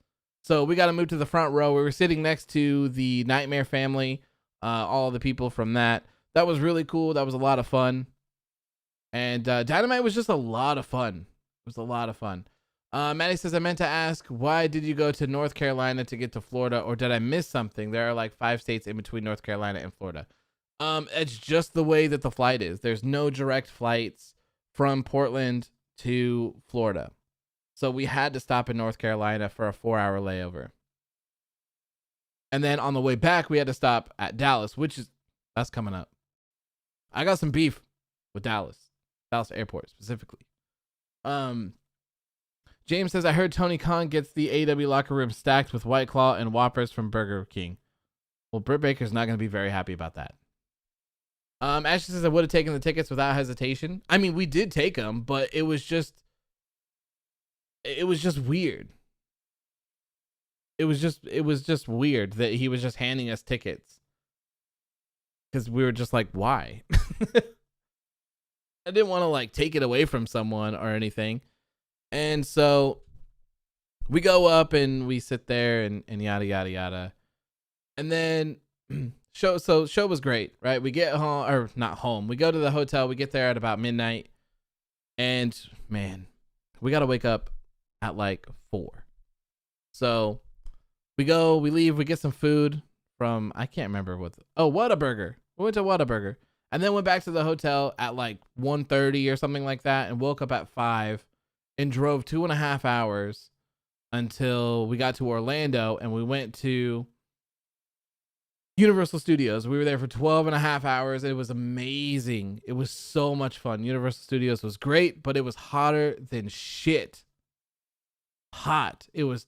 So we got to move to the front row. We were sitting next to the Nightmare family, all the people from that. That was really cool. That was a lot of fun. And Dynamite was just a lot of fun. It was a lot of fun. Maddie says, "I meant to ask, why did you go to North Carolina to get to Florida, or did I miss something? There are like 5 states in between North Carolina and Florida." It's just the way that the flight is. There's no direct flights from Portland to Florida. So we had to stop in North Carolina for a 4-hour layover. And then on the way back, we had to stop at Dallas, that's coming up. I got some beef with Dallas Airport specifically. James says, "I heard Tony Khan gets the AEW locker room stacked with White Claw and Whoppers from Burger King." Well, Britt Baker's not going to be very happy about that. Ashley says, "I would have taken the tickets without hesitation." I mean, we did take them, but it was just weird. It was just weird that he was just handing us tickets, because we were just like, why? I didn't want to like take it away from someone or anything. And so we go up and we sit there and yada, yada, yada. And then show was great, right? We get home, or not home. We go to the hotel. We get there at about midnight. And man, we got to wake up at like 4. So we leave, we get some food from, I can't remember Whataburger. We went to Whataburger. and then went back to the hotel at like 1:30 or something like that, and woke up at 5 and drove 2.5 hours until we got to Orlando, and we went to Universal Studios. We were there for 12.5 hours. It was amazing. It was so much fun. Universal Studios was great, but it was hotter than shit. Hot. It was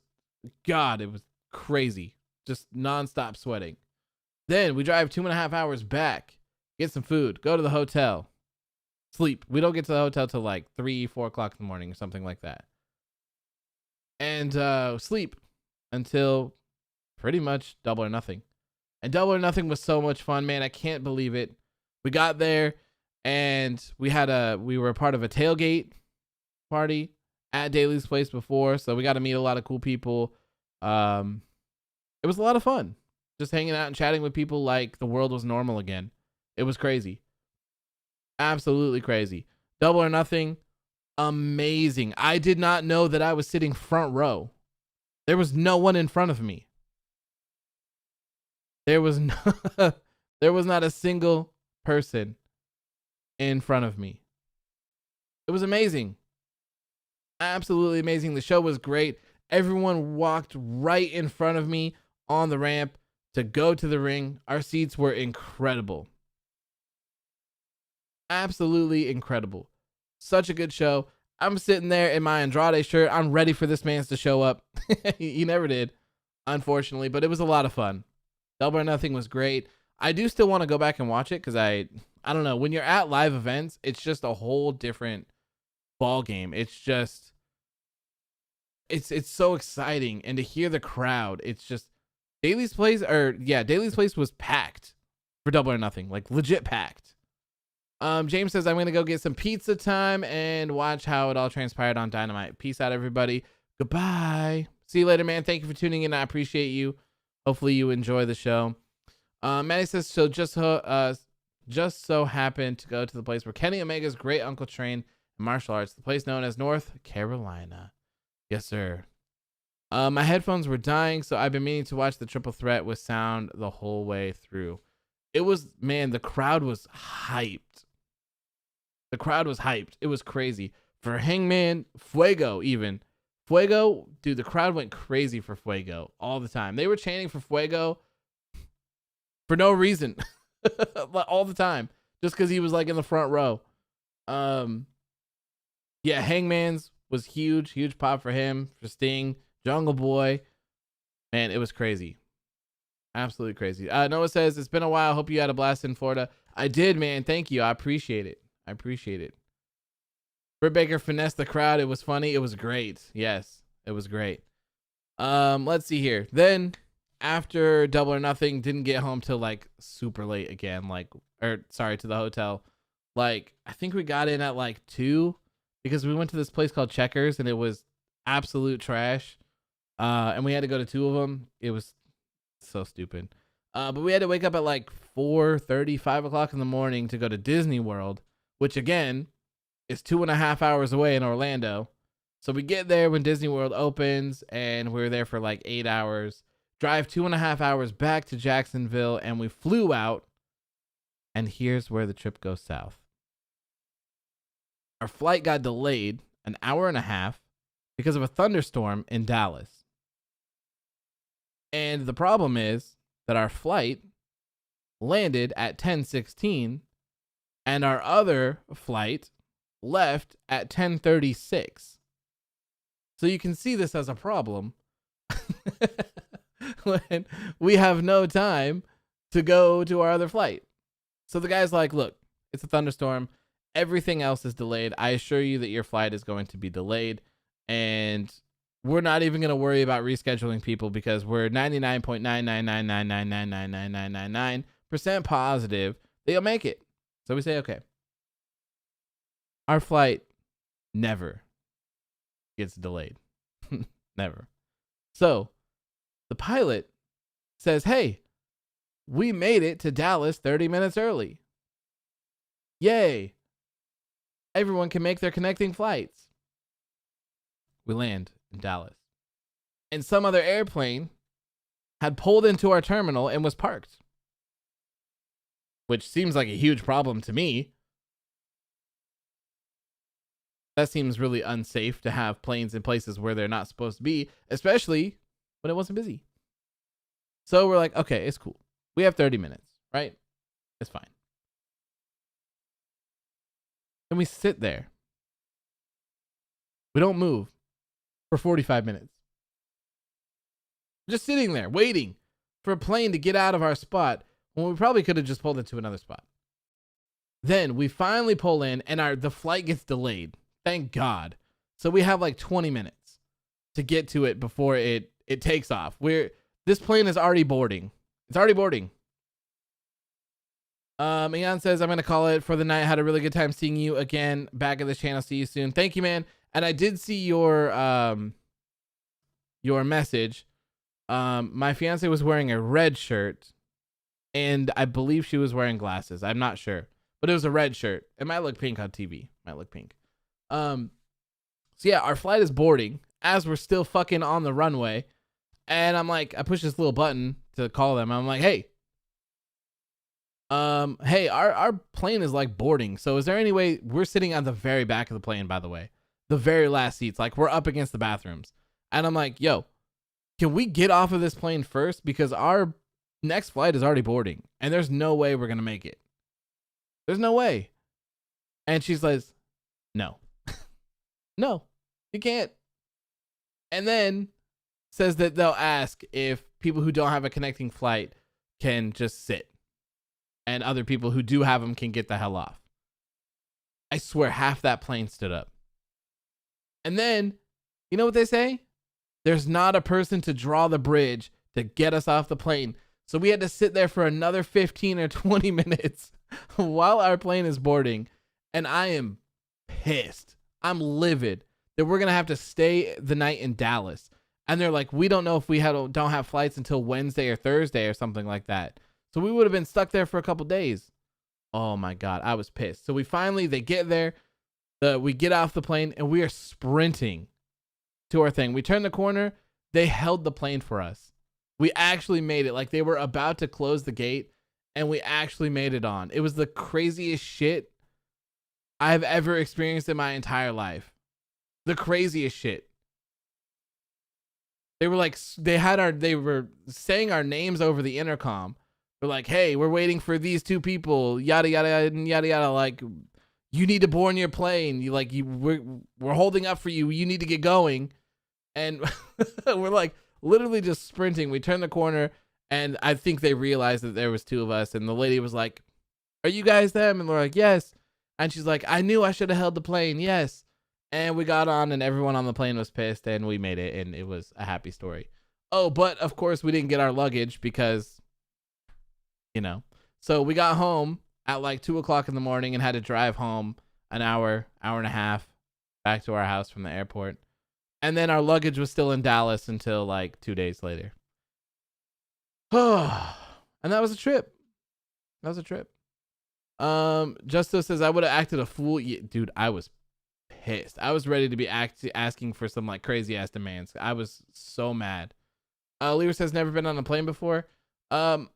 crazy. Just nonstop sweating. Then we drive 2.5 hours back, get some food, go to the hotel, sleep. We don't get to the hotel till like 3-4 o'clock in the morning or something like that. And sleep until pretty much Double or Nothing. And Double or Nothing was so much fun, man. I can't believe it. We got there and we were a part of a tailgate party at Daly's place before, so we got to meet a lot of cool people. It was a lot of fun, just hanging out and chatting with people like the world was normal again. It was crazy, absolutely crazy. Double or Nothing, amazing. I did not know that I was sitting front row. There was no one in front of me. There was not a single person in front of me. It was amazing. Absolutely amazing. The show was great. Everyone walked right in front of me on the ramp to go to the ring. Our seats were incredible. Absolutely incredible. Such a good show. I'm sitting there in my Andrade shirt. I'm ready for this man to show up. He never did, unfortunately, but it was a lot of fun. Double or Nothing was great. I do still want to go back and watch it because I don't know. When you're at live events, it's just a whole different ball game. It's just, it's so exciting, and to hear the crowd, it's just Daly's place was packed for Double or Nothing, like legit packed. James says I'm gonna go get some pizza time and watch how it all transpired on Dynamite. Peace out, everybody. Goodbye. See you later, man. Thank you for tuning in. I appreciate you. Hopefully you enjoy the show. Maddie says, so just so happened to go to the place where Kenny Omega's great uncle trained in martial arts, the place known as North Carolina. Yes, sir. My headphones were dying, so I've been meaning to watch the Triple Threat with sound the whole way through. It was, man, the crowd was hyped. The crowd was hyped. It was crazy. For Hangman, Fuego even. Fuego, dude, the crowd went crazy for Fuego all the time. They were chanting for Fuego for no reason. All the time. Just because he was like in the front row. Yeah, Hangman's was huge. Huge pop for him. For Sting. Jungle Boy. Man, it was crazy. Absolutely crazy. Noah says, it's been a while. Hope you had a blast in Florida. I did, man. Thank you. I appreciate it. Britt Baker finessed the crowd. It was funny. It was great. Yes, it was great. Let's see here. Then after Double or Nothing, didn't get home till like super late again. To the hotel. Like, I think we got in at like 2 because we went to this place called Checkers and it was absolute trash. And we had to go to 2 of them. It was so stupid. But we had to wake up at like 4:30, 5 o'clock in the morning to go to Disney World, which again is 2.5 hours away in Orlando. So we get there when Disney World opens, and we're there for like 8 hours. Drive 2.5 hours back to Jacksonville, and we flew out. And here's where the trip goes south. Our flight got delayed an hour and a half because of a thunderstorm in Dallas. And the problem is that our flight landed at 10:16, and our other flight left at 10:36. So you can see this as a problem when we have no time to go to our other flight. So the guy's like, look, it's a thunderstorm. Everything else is delayed. I assure you that your flight is going to be delayed. And we're not even going to worry about rescheduling people because we're 99.999999999% positive they'll make it. So we say, okay. Our flight never gets delayed. Never. So the pilot says, hey, we made it to Dallas 30 minutes early. Yay. Everyone can make their connecting flights. We land in Dallas. And some other airplane had pulled into our terminal and was parked. which seems like a huge problem to me. That seems really unsafe to have planes in places where they're not supposed to be, especially when it wasn't busy. So we're like, okay, it's cool. We have 30 minutes, right? It's fine. And we sit there. We don't move for 45 minutes. Just sitting there waiting for a plane to get out of our spot when we probably could have just pulled into another spot. Then we finally pull in and the flight gets delayed. Thank God. So we have like 20 minutes to get to it before it takes off. This plane is already boarding. It's already boarding. Ian says, I'm going to call it for the night. Had a really good time seeing you again back at the channel. See you soon. Thank you, man. And I did see your message. My fiance was wearing a red shirt and I believe she was wearing glasses. I'm not sure, but it was a red shirt. It might look pink on TV. Might look pink. So yeah, our flight is boarding as we're still fucking on the runway. And I'm like, I push this little button to call them. I'm like, hey, our plane is like boarding. So is there any way we're sitting on the very back of the plane, by the way, the very last seats, like we're up against the bathrooms. And I'm like, yo, can we get off of this plane first? Because our next flight is already boarding and there's no way we're going to make it. There's no way. And she's like, no, no, you can't. And then says that they'll ask if people who don't have a connecting flight can just sit and other people who do have them can get the hell off. I swear half that plane stood up. And then, you know what they say? There's not a person to draw the bridge to get us off the plane. So we had to sit there for another 15 or 20 minutes while our plane is boarding. And I am pissed. I'm livid that we're going to have to stay the night in Dallas. And they're like, we don't know if we don't have flights until Wednesday or Thursday or something like that. So we would have been stuck there for a couple days. Oh my God, I was pissed. So they get there, we get off the plane and we are sprinting to our thing. We turn the corner. They held the plane for us. We actually made it. Like they were about to close the gate and we actually made it on. It was the craziest shit I've ever experienced in my entire life. The craziest shit. They were like, they were saying our names over the intercom. They're like, hey, we're waiting for these two people, yada, yada, yada, yada. Like, you need to board your plane. We're holding up for you. You need to get going. And we're like literally just sprinting. We turn the corner and I think they realized that there was two of us. And the lady was like, are you guys them? And we're like, yes. And she's like, I knew I should have held the plane. Yes. And we got on and everyone on the plane was pissed and we made it and it was a happy story. Oh, but of course we didn't get our luggage because, you know, so we got home at like 2:00 in the morning and had to drive home an hour and a half back to our house from the airport. And then our luggage was still in Dallas until like 2 days later. And that was a trip. Justo says, I would have acted a fool. Yeah, dude, I was pissed. I was ready to be asking for some like crazy ass demands. I was so mad. Lear says, never been on a plane before. I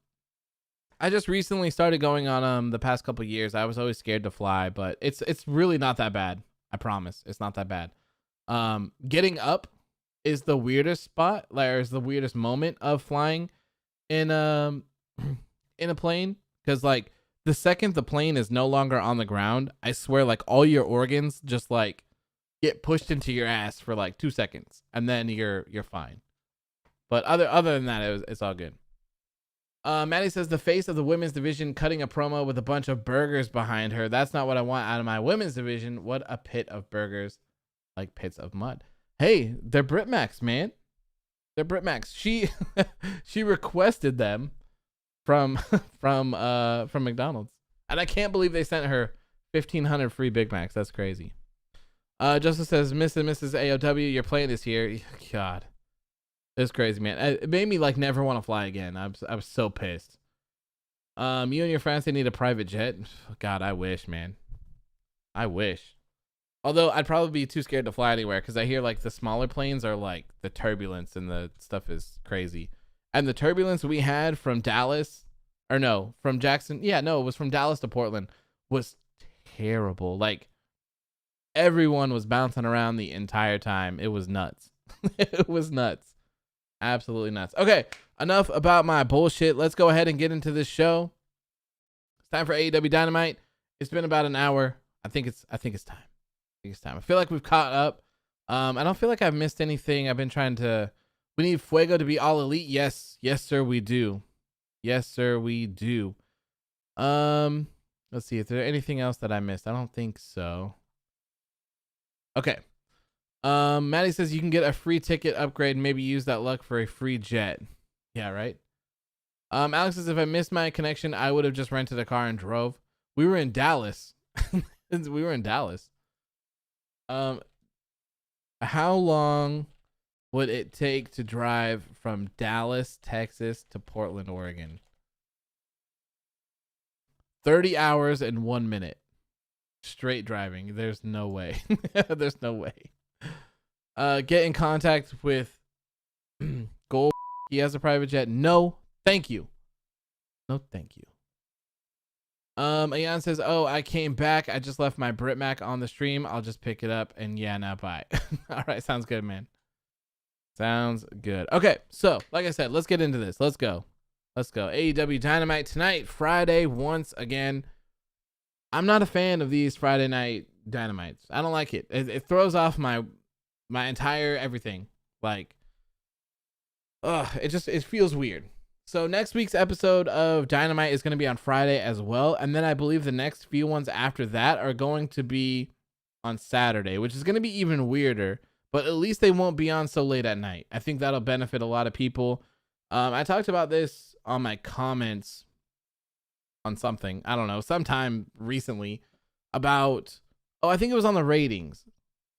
just recently started going on the past couple years. I was always scared to fly, but it's really not that bad. I promise. It's not that bad. Getting up is the weirdest spot, like is the weirdest moment of flying in a plane, because like the second the plane is no longer on the ground, I swear like all your organs just like get pushed into your ass for like 2 seconds and then you're fine. But other than that, it's all good. Maddie says, the face of the women's division cutting a promo with a bunch of burgers behind her. That's not what I want out of my women's division. What a pit of burgers, like pits of mud. Hey, they're Britmax, man. They're Britmax. She requested them from McDonald's, and I can't believe they sent her 1,500 free Big Macs. That's crazy. Justice says, Mr. and Mrs. AOW, your plane is here. God. It's crazy, man. It made me like never want to fly again. I was so pissed. You and your friends, they need a private jet. God, I wish, man. I wish. Although I'd probably be too scared to fly anywhere because I hear like the smaller planes are like the turbulence and the stuff is crazy. And the turbulence we had from Dallas or no, from Jackson. Yeah, no, it was from Dallas to Portland. Was terrible. Like everyone was bouncing around the entire time. It was nuts. It was nuts. Absolutely nuts. Okay, enough about my bullshit. Let's go ahead and get into this show. It's time for AEW Dynamite. It's been about an hour. I think it's time. I feel like we've caught up. I don't feel like I've missed anything. I've been trying to. We need Fuego to be all elite. Yes, sir, we do. Yes, sir, we do. Let's see. Is there anything else that I missed? I don't think so. Okay. Maddie says you can get a free ticket upgrade and maybe use that luck for a free jet. Yeah, right. Alex says if I missed my connection, I would have just rented a car and drove. We were in Dallas. How long would it take to drive from Dallas, Texas to Portland, Oregon? 30 hours and 1 minute. Straight driving. There's no way. There's no way. Get in contact with Gold. He has a private jet. No, thank you. No, thank you. Ayan says, oh, I came back. I just left my Britmac on the stream. I'll just pick it up and yeah, now bye. All right, sounds good, man. Sounds good. Okay, so like I said, let's get into this. Let's go. AEW Dynamite tonight, Friday, once again. I'm not a fan of these Friday night Dynamites. I don't like it. It throws off my entire everything. Like, it feels weird. So next week's episode of Dynamite is going to be on Friday as well. And then I believe the next few ones after that are going to be on Saturday, which is going to be even weirder. But at least they won't be on so late at night. I think that'll benefit a lot of people. I talked about this on my comments on something, I don't know, sometime recently about, I think it was on the ratings.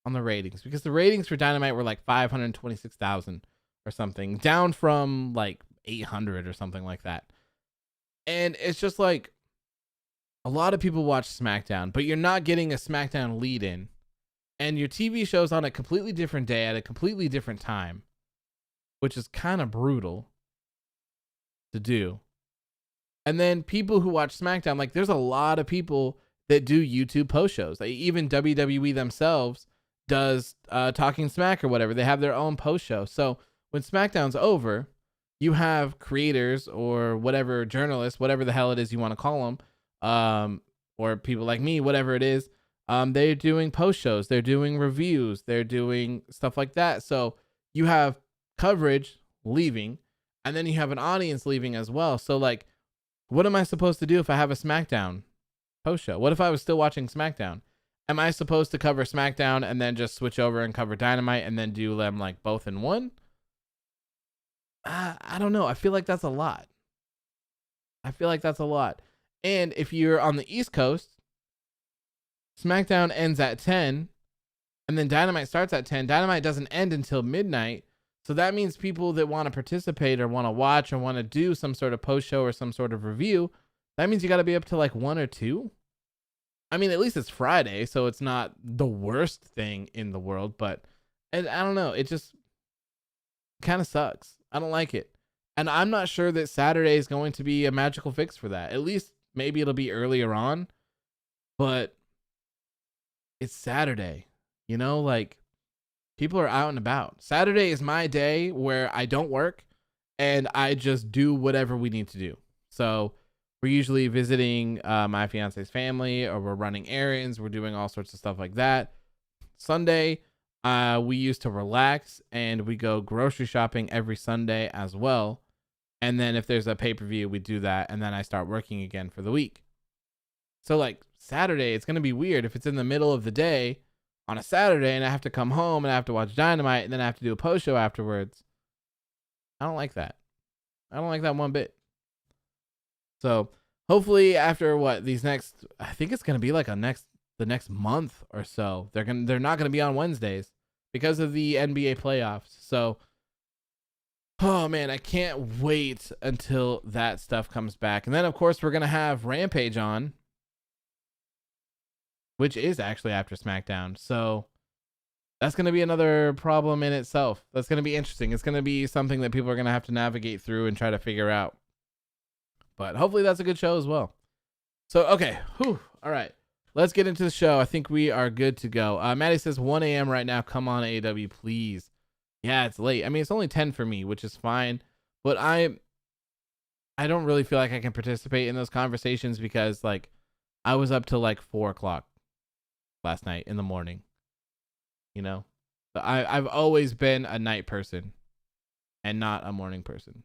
Because the ratings for Dynamite were like 526,000 or something, down from like 800 or something like that. And it's just like a lot of people watch SmackDown, but you're not getting a SmackDown lead in, and your TV show's on a completely different day at a completely different time, which is kind of brutal to do. And then people who watch SmackDown, like there's a lot of people that do YouTube post shows. Like, even WWE themselves does Talking Smack or whatever. They have their own post show. So when SmackDown's over, you have creators or whatever, journalists, whatever the hell it is you want to call them, or people like me, whatever it is, they're doing post shows, they're doing reviews, they're doing stuff like that. So you have coverage leaving, and then you have an audience leaving as well. So like, what am I supposed to do if I have a SmackDown post show? What if I was still watching SmackDown? Am I supposed to cover SmackDown and then just switch over and cover Dynamite and then do them like both in one? I don't know. I feel like that's a lot. And if you're on the East Coast, SmackDown ends at 10, and then Dynamite starts at 10. Dynamite doesn't end until midnight. So that means people that want to participate or want to watch or want to do some sort of post show or some sort of review, that means you got to be up to like 1 or 2. I mean, at least it's Friday, so it's not the worst thing in the world, but I don't know. It just kind of sucks. I don't like it. And I'm not sure that Saturday is going to be a magical fix for that. At least maybe it'll be earlier on, but it's Saturday, you know, like people are out and about. Saturday is my day where I don't work and I just do whatever we need to do. So we're usually visiting my fiance's family, or we're running errands. We're doing all sorts of stuff like that. Sunday, we used to relax, and we go grocery shopping every Sunday as well. And then if there's a pay-per-view, we do that. And then I start working again for the week. So like Saturday, it's going to be weird if it's in the middle of the day on a Saturday and I have to come home and I have to watch Dynamite and then I have to do a post show afterwards. I don't like that. I don't like that one bit. So hopefully after these next, I think it's going to be like the next month or so, they're not going to be on Wednesdays because of the NBA playoffs. So, oh man, I can't wait until that stuff comes back. And then of course we're going to have Rampage on, which is actually after SmackDown. So that's going to be another problem in itself. That's going to be interesting. It's going to be something that people are going to have to navigate through and try to figure out. But hopefully that's a good show as well. So, okay. Whew. All right. Let's get into the show. I think we are good to go. Maddie says 1 a.m. right now. Come on, AEW, please. Yeah, it's late. I mean, it's only 10 for me, which is fine. But I don't really feel like I can participate in those conversations because, like, I was up till like 4 o'clock last night in the morning. You know? I've always been a night person and not a morning person.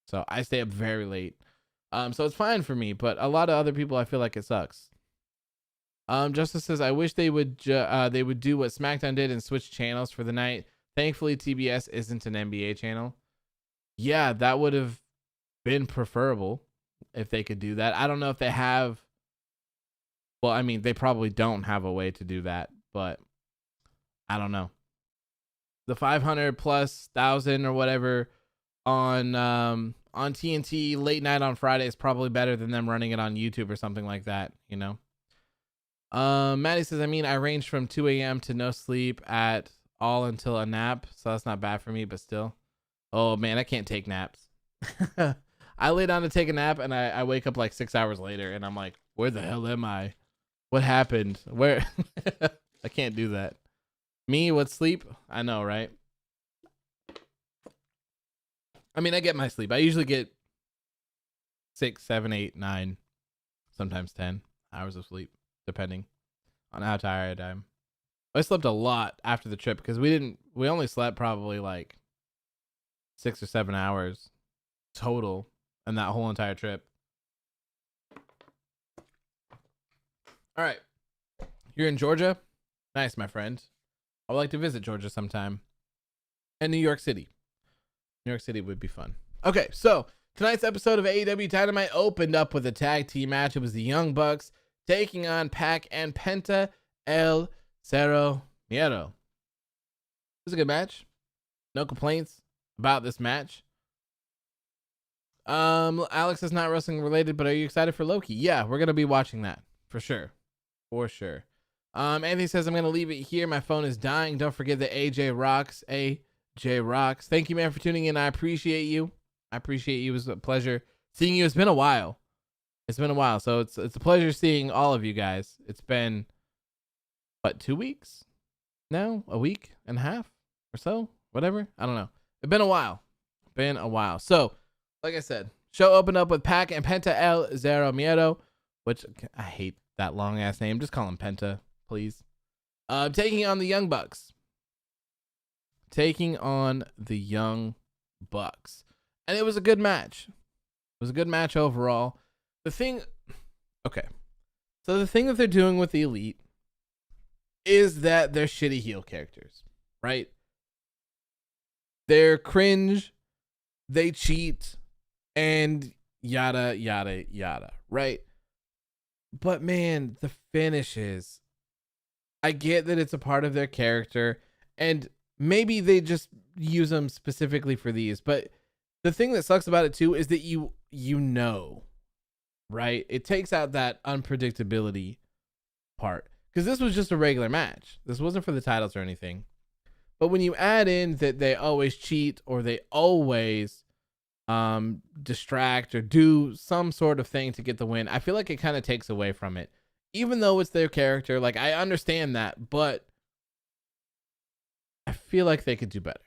So I stay up very late. So it's fine for me, but a lot of other people, I feel like it sucks. Justice says, I wish they would do what SmackDown did and switch channels for the night. Thankfully, TBS isn't an NBA channel. Yeah, that would have been preferable if they could do that. I don't know if they have. Well, I mean, they probably don't have a way to do that, but I don't know. The 500 plus 1,000 or whatever on TNT late night on Friday is probably better than them running it on YouTube or something like that, you know? Maddie says, I mean, I ranged from 2 a.m. to no sleep at all until a nap, so that's not bad for me, but still. Oh, man, I can't take naps. I lay down to take a nap, and I wake up like 6 hours later, and I'm like, where the hell am I? What happened? Where? I can't do that. Me with sleep? I know, right? I mean, I get my sleep. I usually get 6, 7, 8, 9, sometimes 10 hours of sleep, depending on how tired I am. I slept a lot after the trip because we only slept probably like 6 or 7 hours total in that whole entire trip. All right. You're in Georgia? Nice, my friend. I would like to visit Georgia sometime. And New York City. New York City would be fun. Okay, so tonight's episode of AEW Dynamite opened up with a tag team match. It was the Young Bucks taking on Pac and Penta El Zero Miedo. It was a good match. No complaints about this match. Alex is not wrestling related, but are you excited for Loki? Yeah, we're gonna be watching that for sure. For sure. Anthony says, I'm gonna leave it here. My phone is dying. Don't forget the AJ rocks. AJ rocks. Thank you, man, for tuning in. I appreciate you. It was a pleasure seeing you. It's been a while. So it's a pleasure seeing all of you guys. It's been what, 2 weeks? No, a week and a half or so, whatever. I don't know. It's been a while. So, like I said, show opened up with Pac and Penta El Zero Miedo, which I hate that long ass name. Just call him Penta, please. Taking on the Young Bucks. And it was a good match. It was a good match overall. So the thing that they're doing with the Elite is that they're shitty heel characters, right? They're cringe, they cheat, and yada, yada, yada, right? But man, the finishes, I get that it's a part of their character, and maybe they just use them specifically for these, but the thing that sucks about it too is that you know, right? It takes out that unpredictability part. Because this was just a regular match. This wasn't for the titles or anything. But when you add in that they always cheat or they always distract or do some sort of thing to get the win, I feel like it kind of takes away from it. Even though it's their character, like, I understand that, but I feel like they could do better.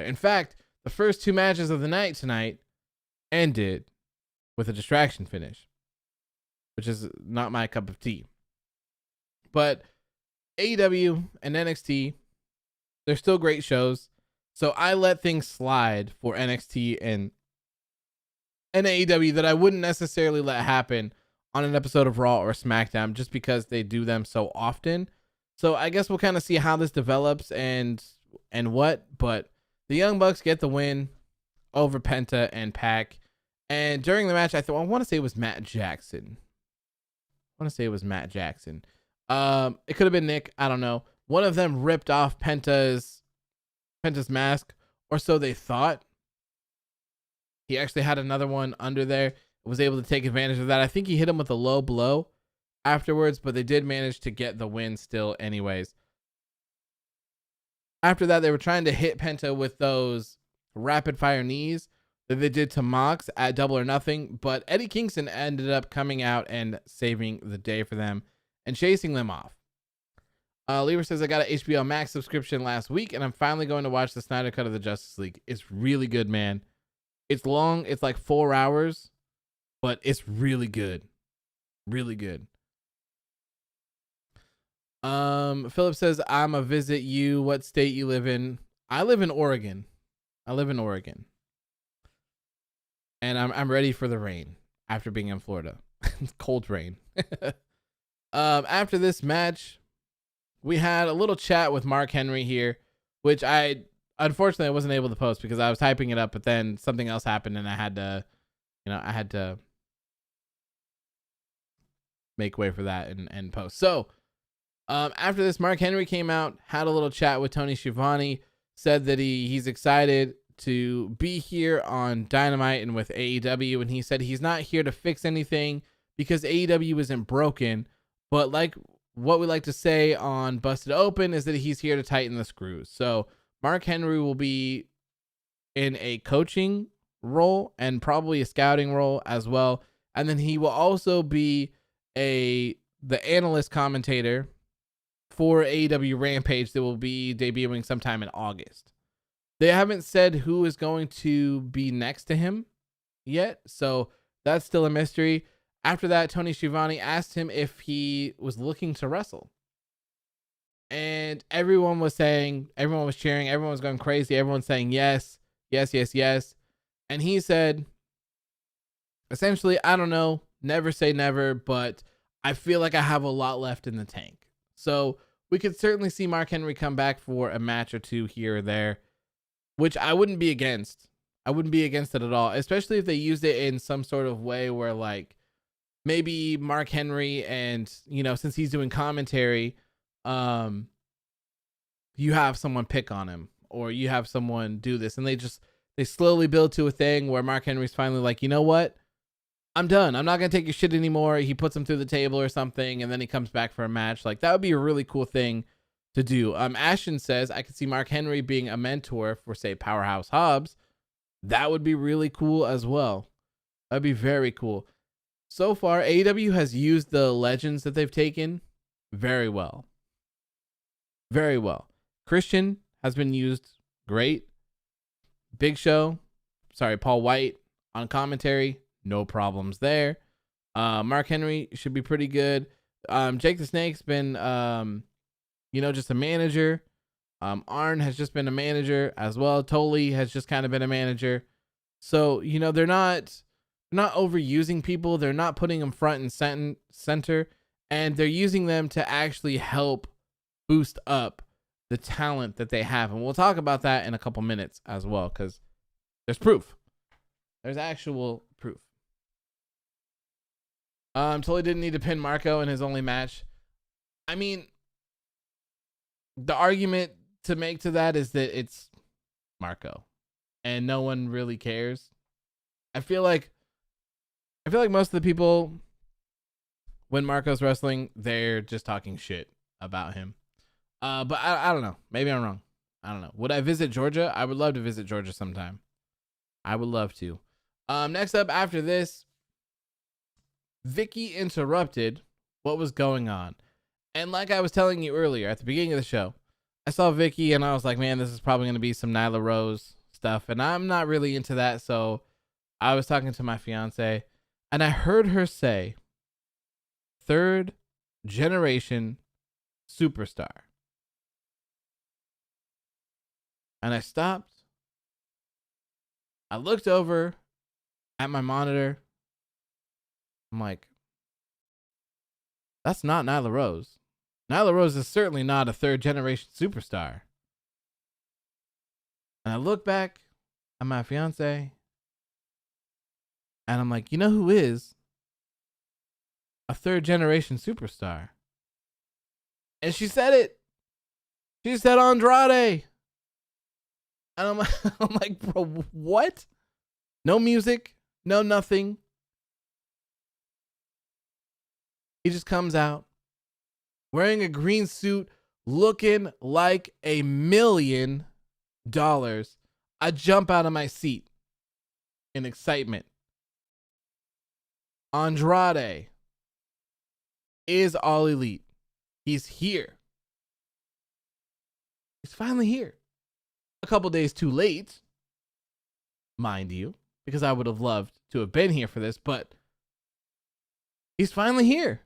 In fact, the first 2 matches of the night tonight ended with a distraction finish, which is not my cup of tea. But AEW and NXT, they're still great shows. So I let things slide for NXT and AEW that I wouldn't necessarily let happen on an episode of Raw or SmackDown just because they do them so often. So I guess we'll kind of see how this develops and what. But the Young Bucks get the win over Penta and Pac. And during the match, I want to say it was Matt Jackson. It could have been Nick. I don't know. One of them ripped off Penta's mask, or so they thought. He actually had another one under there. Was able to take advantage of that. I think he hit him with a low blow afterwards, but they did manage to get the win still anyways. After that, they were trying to hit Penta with those rapid fire knees. that they did to Mox at Double or Nothing, but Eddie Kingston ended up coming out and saving the day for them and chasing them off. Lever says, I got an HBO Max subscription last week, and I'm finally going to watch the Snyder Cut of the Justice League. It's really good, man. It's long. It's like 4 hours, but it's really good. Really good. Philip says, I'm a visit you. What state you live in? I live in Oregon. And I'm ready for the rain after being in Florida. Cold rain. After this match, we had a little chat with Mark Henry here, which I wasn't able to post because I was typing it up, but then something else happened and I had to make way for that and post. So after this, Mark Henry came out, had a little chat with Tony Schiavone, said that he's excited to be here on Dynamite and with AEW, and he said he's not here to fix anything because AEW isn't broken, but like what we like to say on Busted Open is that he's here to tighten the screws. So Mark Henry will be in a coaching role and probably a scouting role as well, and then he will also be the analyst commentator for AEW Rampage that will be debuting sometime in August. They haven't said who is going to be next to him yet, so that's still a mystery. After that, Tony Schiavone asked him if he was looking to wrestle. And everyone was cheering, everyone was going crazy, everyone's saying yes, yes, yes, yes. And he said, essentially, I don't know, never say never, but I feel like I have a lot left in the tank. So we could certainly see Mark Henry come back for a match or two here or there, which I wouldn't be against. I wouldn't be against it at all, especially if they used it in some sort of way where, like, maybe Mark Henry and, since he's doing commentary, you have someone pick on him or you have someone do this, and they slowly build to a thing where Mark Henry's finally like, you know what? I'm done. I'm not going to take your shit anymore. He puts him through the table or something, and then he comes back for a match. Like, that would be a really cool thing to do. Ashton says, I could see Mark Henry being a mentor for, say, Powerhouse Hobbs. That would be really cool as well. That'd be very cool. So far, AEW has used the legends that they've taken very well. Very well. Christian has been used great. Paul White on commentary, no problems there. Mark Henry should be pretty good. Jake the Snake's been, just a manager. Arn has just been a manager as well. Tully has just kind of been a manager. So, they're not overusing people. They're not putting them front and center, and they're using them to actually help boost up the talent that they have. And we'll talk about that in a couple minutes as well, because there's proof. There's actual proof. Tully didn't need to pin Marco in his only match. I mean, the argument to make to that is that it's Marco and no one really cares. I feel like most of the people, when Marco's wrestling, they're just talking shit about him. But I don't know. Maybe I'm wrong. I don't know. Would I visit Georgia? I would love to visit Georgia sometime. I would love to. Next up after this, Vicky interrupted what was going on. And like I was telling you earlier at the beginning of the show, I saw Vicky and I was like, man, this is probably going to be some Nyla Rose stuff. And I'm not really into that. So I was talking to my fiance and I heard her say, third generation superstar. And I stopped. I looked over at my monitor. I'm like, that's not Nyla Rose. Nyla Rose is certainly not a third generation superstar. And I look back at my fiance and I'm like, you know who is a third generation superstar? And she said it. She said Andrade. And I'm like, bro, what? No music, no nothing. He just comes out wearing a green suit, looking like $1 million. I jump out of my seat. and excitement. Andrade is All Elite. He's here. He's finally here. A couple days too late, mind you, because I would have loved to have been here for this, but he's finally here.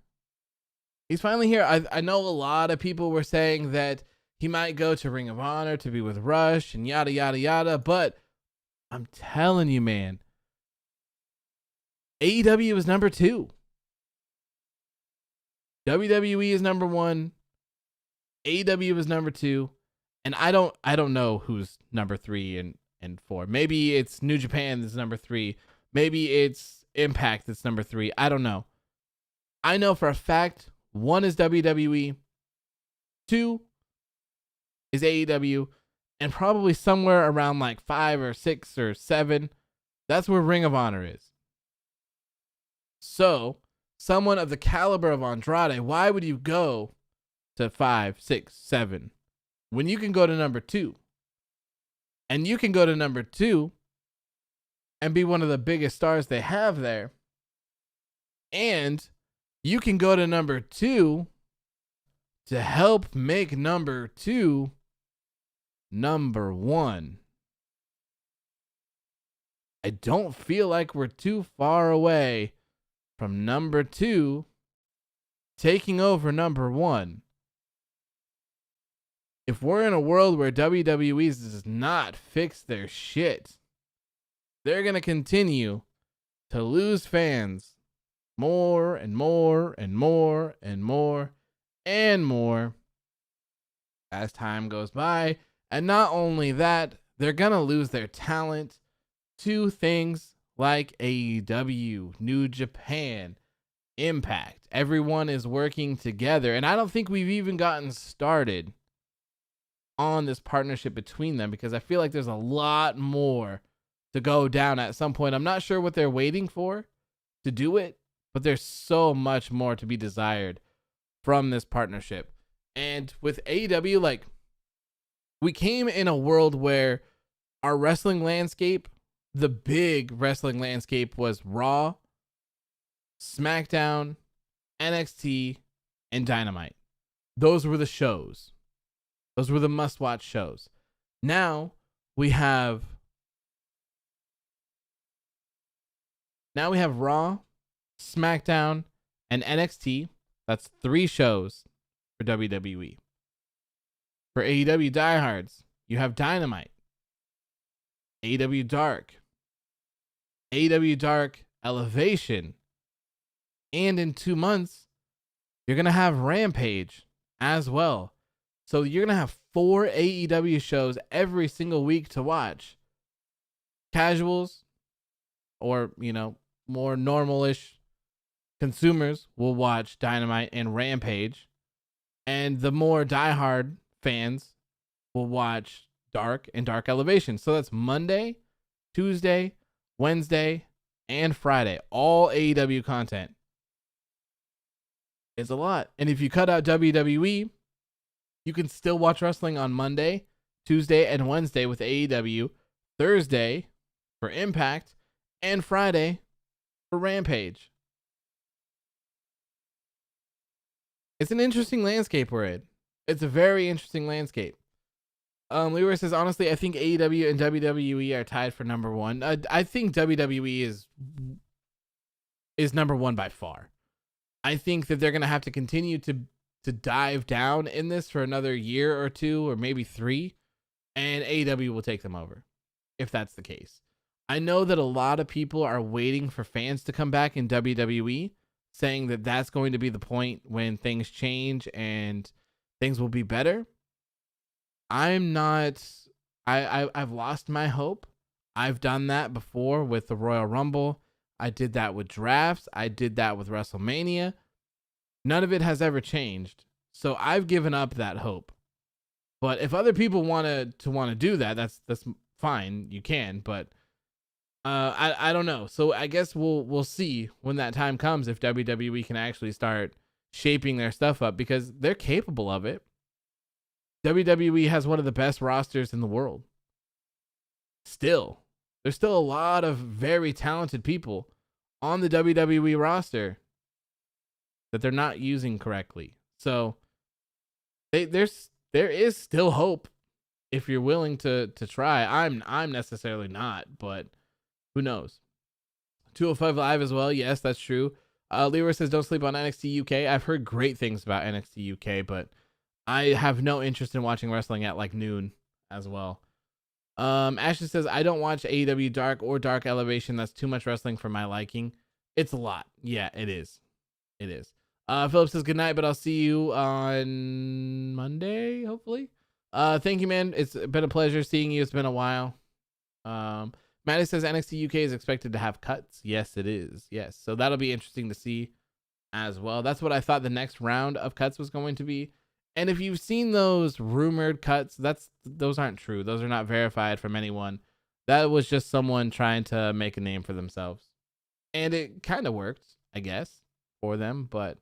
He's finally here. I know a lot of people were saying that he might go to Ring of Honor to be with Rush and yada, yada, yada, but I'm telling you, man, AEW is number 2. WWE is number 1. AEW is number 2. And I don't know who's number 3 and 4. Maybe it's New Japan that's number 3. Maybe it's Impact that's number 3. I don't know. I know for a fact 1 is WWE, 2 is AEW, and probably somewhere around like 5 or 6 or 7, that's where Ring of Honor is. So, someone of the caliber of Andrade, why would you go to 5, 6, 7 when you can go to number 2? And you can go to number 2 and be one of the biggest stars they have there. And you can go to number 2 to help make number 2 number 1. I don't feel like we're too far away from number 2 taking over number 1. If we're in a world where WWE does not fix their shit, they're going to continue to lose fans more and more and more and more and more as time goes by. And not only that, they're going to lose their talent to things like AEW, New Japan, Impact. Everyone is working together. And I don't think we've even gotten started on this partnership between them, because I feel like there's a lot more to go down at some point. I'm not sure what they're waiting for to do it, but there's so much more to be desired from this partnership. And with AEW, like, we came in a world where our wrestling landscape, the big wrestling landscape, was Raw, SmackDown, NXT, and Dynamite. Those were the shows. Those were the must-watch shows. Now we have Raw, SmackDown, and NXT. That's 3 shows for WWE. For AEW diehards, you have Dynamite, AEW Dark, AEW Dark Elevation, and in 2 months, you're going to have Rampage as well. So you're going to have 4 AEW shows every single week to watch. Casuals, or, more normal-ish consumers will watch Dynamite and Rampage. And the more diehard fans will watch Dark and Dark Elevation. So that's Monday, Tuesday, Wednesday, and Friday. All AEW content. It's a lot. And if you cut out WWE, you can still watch wrestling on Monday, Tuesday, and Wednesday with AEW, Thursday for Impact, and Friday for Rampage. It's an interesting landscape we're in. It's a very interesting landscape. Leroy says, honestly, I think AEW and WWE are tied for number 1. I think WWE is number 1 by far. I think that they're going to have to continue to dive down in this for another year or 2 or maybe 3, and AEW will take them over if that's the case. I know that a lot of people are waiting for fans to come back in WWE, saying that that's going to be the point when things change and things will be better. I'm not. I've lost my hope. I've done that before with the Royal Rumble. I did that with drafts. I did that with WrestleMania. None of it has ever changed. So I've given up that hope. But if other people want to do that, that's fine. You can, but I don't know. So I guess we'll see when that time comes if WWE can actually start shaping their stuff up, because they're capable of it. WWE has one of the best rosters in the world. Still. There's still a lot of very talented people on the WWE roster that they're not using correctly. So there is still hope if you're willing to try. I'm necessarily not, but who knows? 205 Live as well. Yes, that's true. Leroy says don't sleep on NXT UK. I've heard great things about NXT UK, but I have no interest in watching wrestling at like noon as well. Ashley says I don't watch AEW Dark or Dark Elevation. That's too much wrestling for my liking. It's a lot. Yeah, it is. It is. Philip says good night, but I'll see you on Monday, hopefully. Thank you, man. It's been a pleasure seeing you. It's been a while. Maddie says NXT UK is expected to have cuts. Yes, it is. Yes. So that'll be interesting to see as well. That's what I thought the next round of cuts was going to be. And if you've seen those rumored cuts, those aren't true. Those are not verified from anyone. That was just someone trying to make a name for themselves. And it kind of worked, I guess, for them. But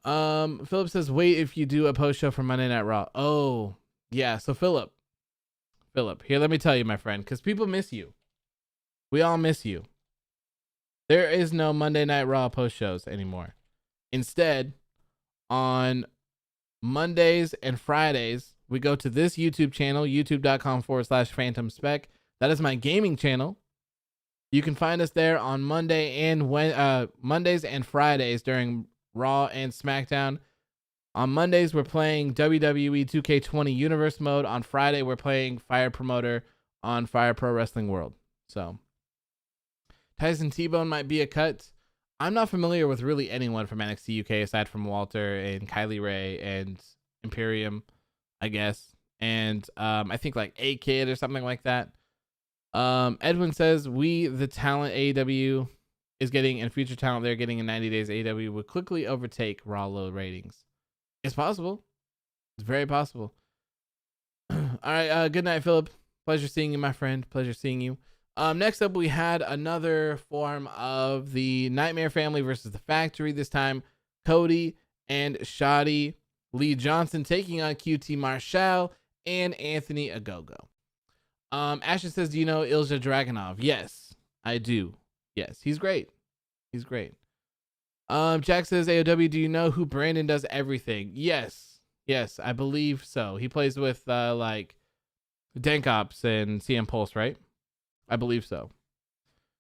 Philip says, wait if you do a post show for Monday Night Raw. Oh, yeah. So Philip, here, let me tell you, my friend, because people miss you. We all miss you. There is no Monday Night Raw post shows anymore. Instead, on Mondays and Fridays, we go to this YouTube channel, youtube.com/Phantom Spec. That is my gaming channel. You can find us there on Mondays and Fridays during Raw and SmackDown. On Mondays, we're playing WWE 2K20 Universe Mode. On Friday, we're playing Fire Promoter on Fire Pro Wrestling World. So, Tyson T-Bone might be a cut. I'm not familiar with really anyone from NXT UK aside from Walter and Kylie Ray and Imperium, I guess. And I think like A-Kid or something like that. Edwin says, we, the talent AEW is getting, and future talent they're getting in 90 days, AEW would quickly overtake Raw low ratings. It's possible. It's very possible. All right. Good night, Philip. Pleasure seeing you, my friend. Pleasure seeing you. Next up, we had another form of the Nightmare Family versus the Factory. This time, Cody and Shoddy Lee Johnson taking on QT Marshall and Anthony Ogogo. Ashton says, do you know Ilja Dragunov? Yes, I do. Yes, he's great. He's great. Jack says, AOW, do you know who Brandon does everything? Yes, I believe so. He plays with like Dank Ops and CM Pulse, right? I believe so.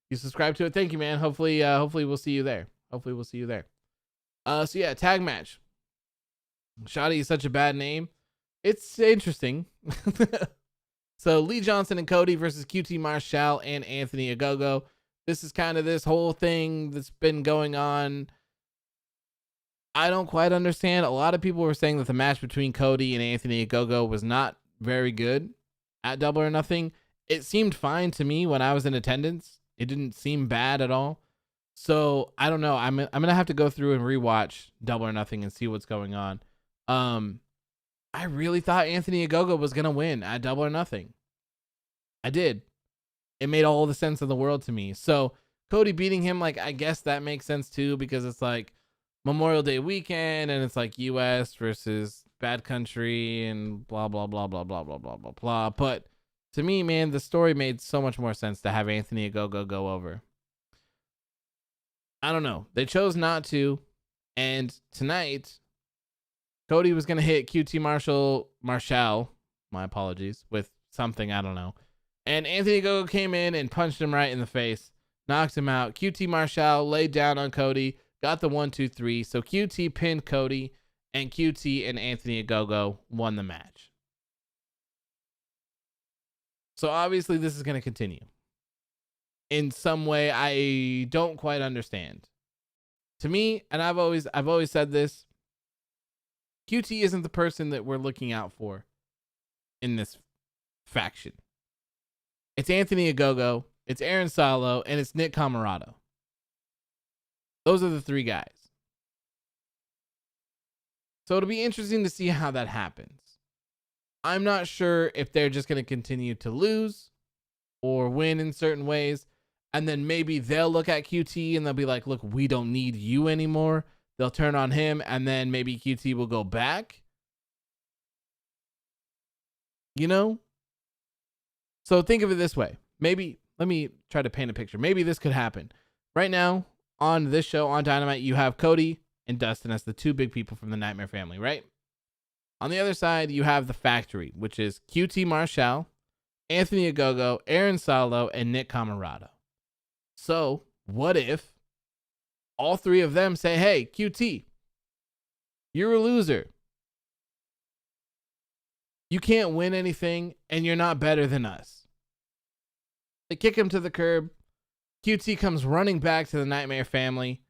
You subscribe to it. Thank you, man. Hopefully we'll see you there. So yeah, tag match. Shoddy is such a bad name. It's interesting. So Lee Johnson and Cody versus QT Marshall and Anthony Ogogo. This is kind of this whole thing that's been going on. I don't quite understand. A lot of people were saying that the match between Cody and Anthony Ogogo was not very good at Double or Nothing. It seemed fine to me when I was in attendance. It didn't seem bad at all. So I don't know. I'm gonna have to go through and rewatch Double or Nothing and see what's going on. I really thought Anthony Ogogo was gonna win at Double or Nothing. I did. It made all the sense in the world to me. So Cody beating him, like, I guess that makes sense too, because it's like Memorial Day weekend and it's like US versus Bad Country and blah blah blah blah blah blah blah blah blah. But to me, man, the story made so much more sense to have Anthony Ogogo go over. I don't know. They chose not to. And tonight, Cody was going to hit QT Marshall, my apologies, with something, I don't know. And Anthony Ogogo came in and punched him right in the face, knocked him out. QT Marshall laid down on Cody, got the 1-2-3. So QT pinned Cody, and QT and Anthony Ogogo won the match. So obviously this is going to continue in some way I don't quite understand. To me, and I've always said this, QT isn't the person that we're looking out for in this faction. It's Anthony Ogogo, it's Aaron Solo, and it's Nick Camarado. Those are the three guys. So it'll be interesting to see how that happens. I'm not sure if they're just going to continue to lose or win in certain ways. And then maybe they'll look at QT and they'll be like, look, we don't need you anymore. They'll turn on him and then maybe QT will go back. You know? So think of it this way. maybe let me try to paint a picture. Maybe this could happen. Right now on this show on Dynamite, you have Cody and Dustin as the two big people from the Nightmare family, right? On the other side, you have the Factory, which is QT Marshall, Anthony Ogogo, Aaron Solo, and Nick Camarado. So what if all three of them say, hey, QT, you're a loser. You can't win anything, and you're not better than us. They kick him to the curb. QT comes running back to the Nightmare family.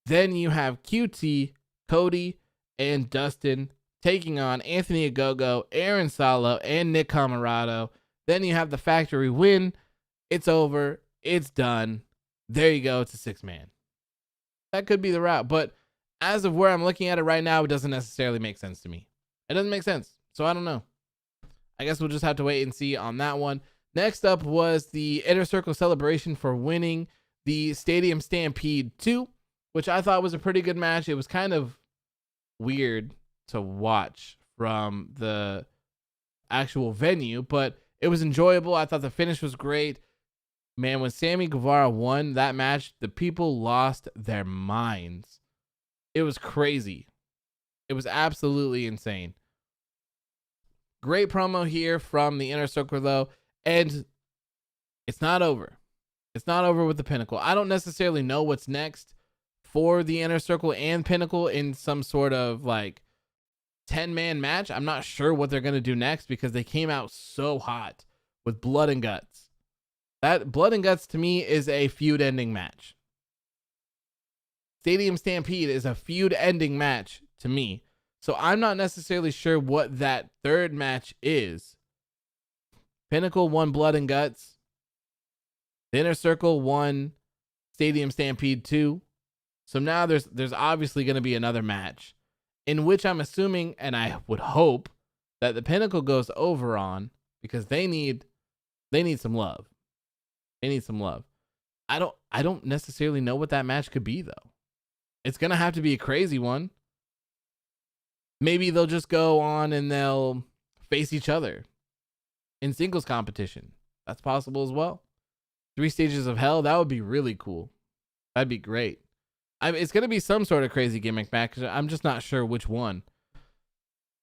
Then you have QT, Cody, and Dustin taking on Anthony Ogogo, Aaron Solo, and Nick Camarado. Then you have the Factory win. It's over. It's done. There you go. It's a 6-man. That could be the route. But as of where I'm looking at it right now, it doesn't necessarily make sense to me. It doesn't make sense. So I don't know. I guess we'll just have to wait and see on that one. Next up was the Inner Circle celebration for winning the Stadium Stampede 2, which I thought was a pretty good match. It was kind of weird to watch from the actual venue, but it was enjoyable. I thought the finish was great. Man, when Sammy Guevara won that match, the people lost their minds. It was crazy. It was absolutely insane. Great promo here from the Inner Circle, though, and it's not over. It's not over with the Pinnacle. I don't necessarily know what's next for the Inner Circle and Pinnacle in some sort of like 10-man match. I'm not sure what they're going to do next because they came out so hot with Blood and Guts. That Blood and Guts to me is a feud ending match. Stadium Stampede is a feud ending match to me. So I'm not necessarily sure what that third match is. Pinnacle won Blood and Guts. The Inner Circle won Stadium Stampede 2. So now there's obviously going to be another match in which I'm assuming, and I would hope, that the Pinnacle goes over on because they need some love. They need some love. I don't necessarily know what that match could be though. It's going to have to be a crazy one. Maybe they'll just go on and they'll face each other in singles competition. That's possible as well. 3 Stages of Hell, that would be really cool. That'd be great. It's going to be some sort of crazy gimmick match. I'm just not sure which one.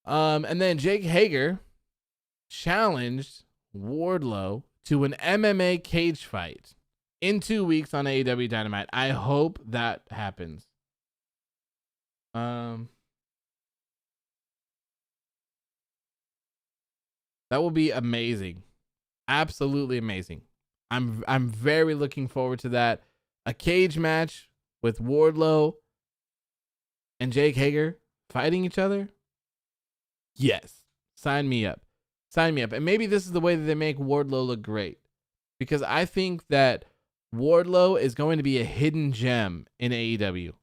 And then Jake Hager challenged Wardlow to an MMA cage fight in 2 weeks on AEW Dynamite. I hope that happens. That will be amazing. Absolutely amazing. I'm very looking forward to that. A cage match with Wardlow and Jake Hager fighting each other? Yes. Sign me up. Sign me up. And maybe this is the way that they make Wardlow look great. Because I think that Wardlow is going to be a hidden gem in AEW.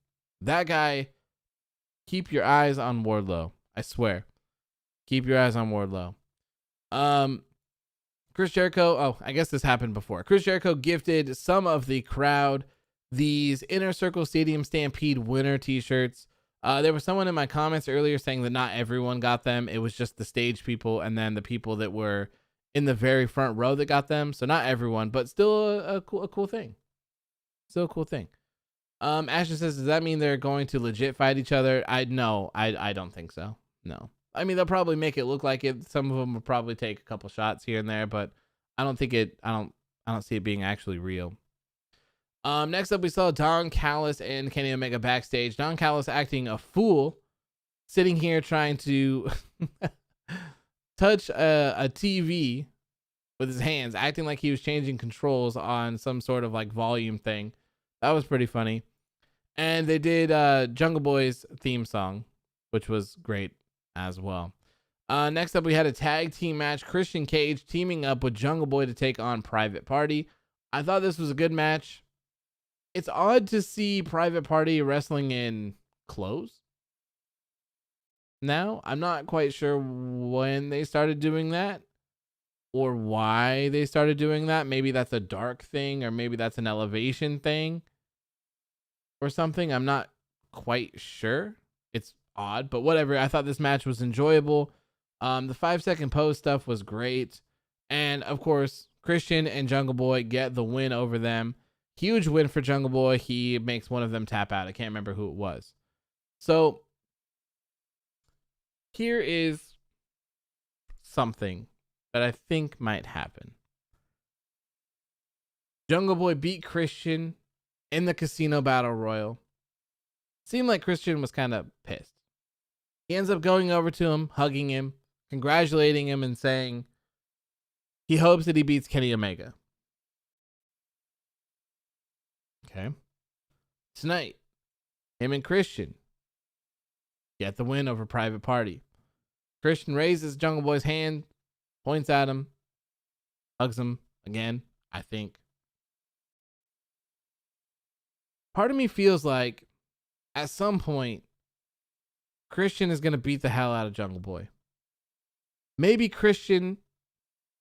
That guy, keep your eyes on Wardlow. I swear. Keep your eyes on Wardlow. Chris Jericho, oh, I guess this happened before. Chris Jericho gifted some of the crowd these Inner Circle Stadium Stampede winner t-shirts. There was someone in my comments earlier saying that not everyone got them. It was just the stage people and then the people that were in the very front row that got them. So not everyone, but still a cool thing. Still a cool thing. Ashton says, does that mean they're going to legit fight each other? I don't think so. No. I mean, they'll probably make it look like it. Some of them will probably take a couple shots here and there, but I don't see it being actually real. Next up, we saw Don Callis and Kenny Omega backstage. Don Callis acting a fool, sitting here trying to touch a TV with his hands, acting like he was changing controls on some sort of like volume thing. That was pretty funny. And they did Jungle Boy's theme song, which was great as well. Next up, we had a tag team match. Christian Cage teaming up with Jungle Boy to take on Private Party. I thought this was a good match. It's odd to see Private Party wrestling in clothes. Now, I'm not quite sure when they started doing that or why they started doing that. Maybe that's a dark thing or maybe that's an elevation thing or something. I'm not quite sure. It's odd, but whatever. I thought this match was enjoyable. The 5-second pose stuff was great. And of course, Christian and Jungle Boy get the win over them. Huge win for Jungle Boy. He makes one of them tap out. I can't remember who it was. So here is something that I think might happen. Jungle Boy beat Christian in the Casino Battle Royal. Seemed like Christian was kind of pissed. He ends up going over to him, hugging him, congratulating him, and saying he hopes that he beats Kenny Omega. Okay. Tonight, him and Christian get the win over Private Party. Christian raises Jungle Boy's hand, points at him, hugs him again, I think. Part of me feels like at some point, Christian is going to beat the hell out of Jungle Boy. Maybe Christian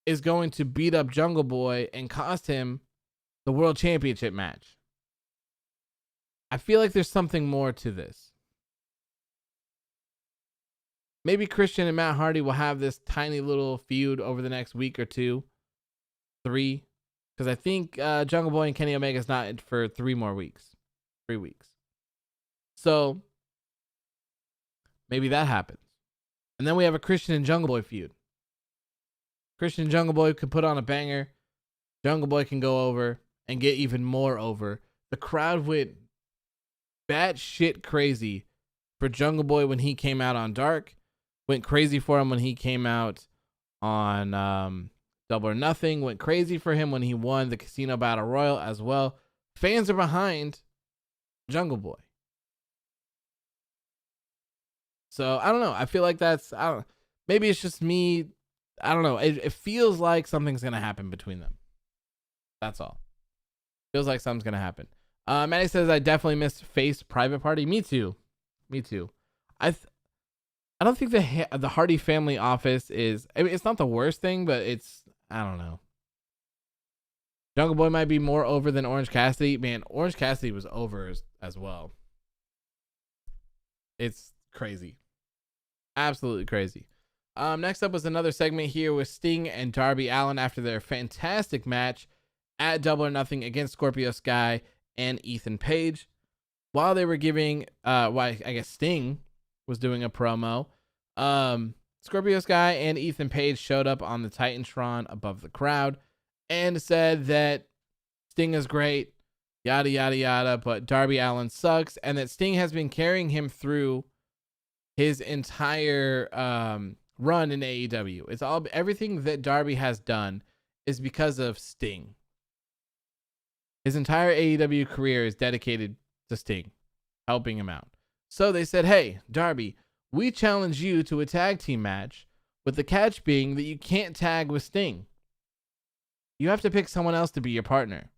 is going to beat up Jungle Boy and cost him the World Championship match. I feel like there's something more to this. Maybe Christian and Matt Hardy will have this tiny little feud over the next week or 2, 3. Because I think Jungle Boy and Kenny Omega is not for 3 more weeks. 3 weeks. So maybe that happens. And then we have a Christian and Jungle Boy feud. Christian and Jungle Boy can put on a banger. Jungle Boy can go over and get even more over. The crowd went batshit crazy for Jungle Boy when he came out on Dark. Went crazy for him when he came out on Double or Nothing. Went crazy for him when he won the Casino Battle Royal as well. Fans are behind Jungle Boy. So I don't know. I feel like maybe it's just me. I don't know. It feels like something's going to happen between them. That's all. Feels like something's going to happen. Maddie says, I definitely missed Face Private Party. Me too. I don't think the Hardy family office is, I mean, it's not the worst thing, but I don't know. Jungle Boy might be more over than Orange Cassidy. Man, Orange Cassidy was over as well. It's crazy. Absolutely crazy. Next up was another segment here with Sting and Darby Allin after their fantastic match at Double or Nothing against Scorpio Sky and Ethan Page. While they were giving, I guess Sting was doing a promo, Scorpio Sky and Ethan Page showed up on the Titantron above the crowd and said that Sting is great, yada, yada, yada, but Darby Allin sucks, and that Sting has been carrying him through his entire run in AEW. It's everything that Darby has done is because of Sting. His entire AEW career is dedicated to Sting, helping him out. So they said, hey, Darby, we challenge you to a tag team match, with the catch being that you can't tag with Sting. You have to pick someone else to be your partner.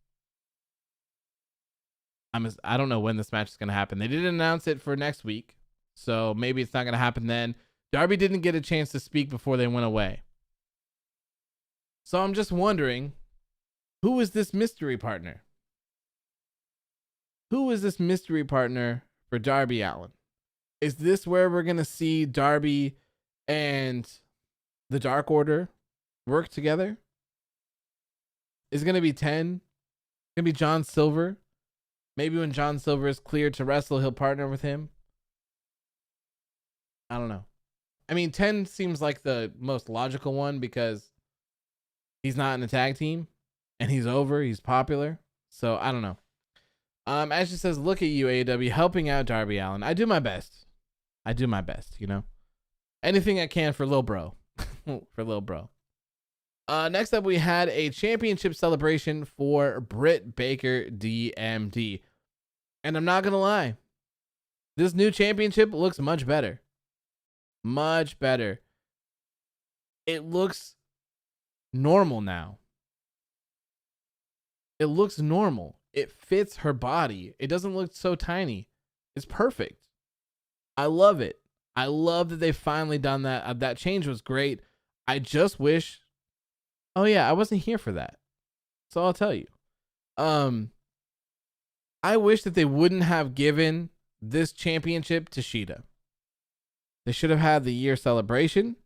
I don't know when this match is going to happen. They didn't announce it for next week, so maybe it's not going to happen then. Darby didn't get a chance to speak before they went away. So I'm just wondering, who is this mystery partner? Who is this mystery partner for Darby Allin? Is this where we're going to see Darby and the Dark Order work together? Is it going to be 10? Going to be John Silver? Maybe when John Silver is cleared to wrestle, he'll partner with him. I don't know. I mean, 10 seems like the most logical one because he's not in a tag team and he's over. He's popular. So I don't know. Ashley says, look at you, AEW, helping out Darby Allin. I do my best. You know. Anything I can for Lil Bro. For Lil Bro. Next up, we had a championship celebration for Britt Baker DMD. And I'm not going to lie. This new championship looks much better. Much better. It looks normal now. It looks normal. It fits her body. It doesn't look so tiny. It's perfect. I love it. I love that they finally done that. That change was great. I just wish. Oh yeah, I wasn't here for that. So I'll tell you. I wish that they wouldn't have given this championship to Shida. They should have had the year celebration,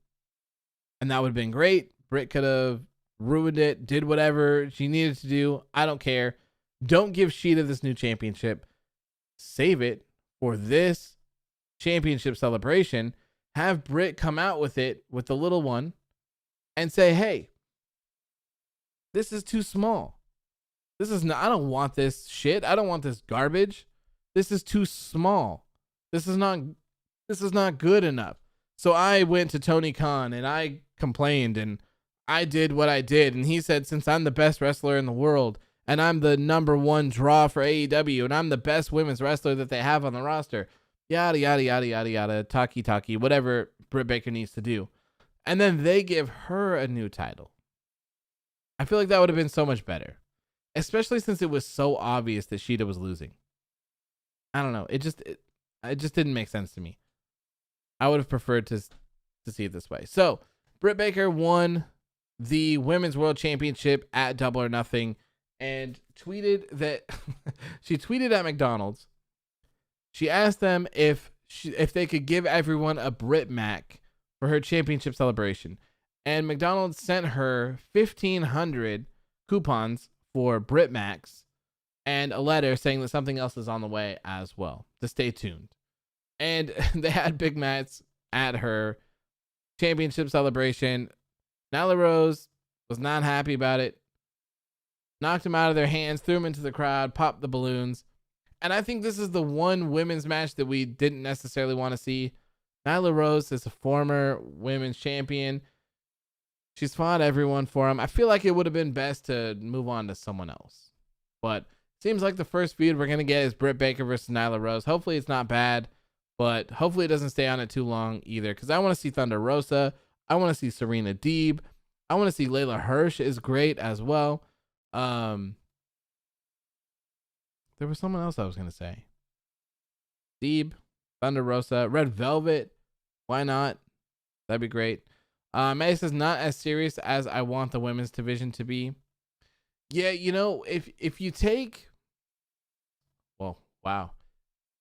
and that would have been great. Britt could have ruined it, did whatever she needed to do. I don't care. Don't give Shida this new championship. Save it for this championship celebration. Have Britt come out with it with the little one and say, hey, this is too small. This is not, I don't want this shit. I don't want this garbage. This is too small. This is not good enough. So I went to Tony Khan and I complained and I did what I did. And he said, since I'm the best wrestler in the world and I'm the #1 draw for AEW and I'm the best women's wrestler that they have on the roster, yada, yada, yada, yada, yada, talkie, whatever Britt Baker needs to do. And then they give her a new title. I feel like that would have been so much better, especially since it was so obvious that Shida was losing. I don't know. It just didn't make sense to me. I would have preferred to see it this way. So Britt Baker won the Women's World Championship at Double or Nothing and tweeted that she tweeted at McDonald's. She asked them if they could give everyone a Britt Mac for her championship celebration. And McDonald's sent her 1,500 coupons for Britt Macs and a letter saying that something else is on the way as well. To stay tuned. And they had Big Mats at her championship celebration. Nyla Rose was not happy about it. Knocked him out of their hands, threw him into the crowd, popped the balloons. And I think this is the one women's match that we didn't necessarily want to see. Nyla Rose is a former women's champion. She's fought everyone for him. I feel like it would have been best to move on to someone else. But seems like the first feud we're going to get is Britt Baker versus Nyla Rose. Hopefully it's not bad, but hopefully it doesn't stay on it too long either. Because I want to see Thunder Rosa. I want to see Serena Deeb. I want to see Layla Hirsch is great as well. There was someone else I was going to say. Deeb, Thunder Rosa, Red Velvet. Why not? That'd be great. May says not as serious as I want the women's division to be. Yeah, you know, if you take, well, wow,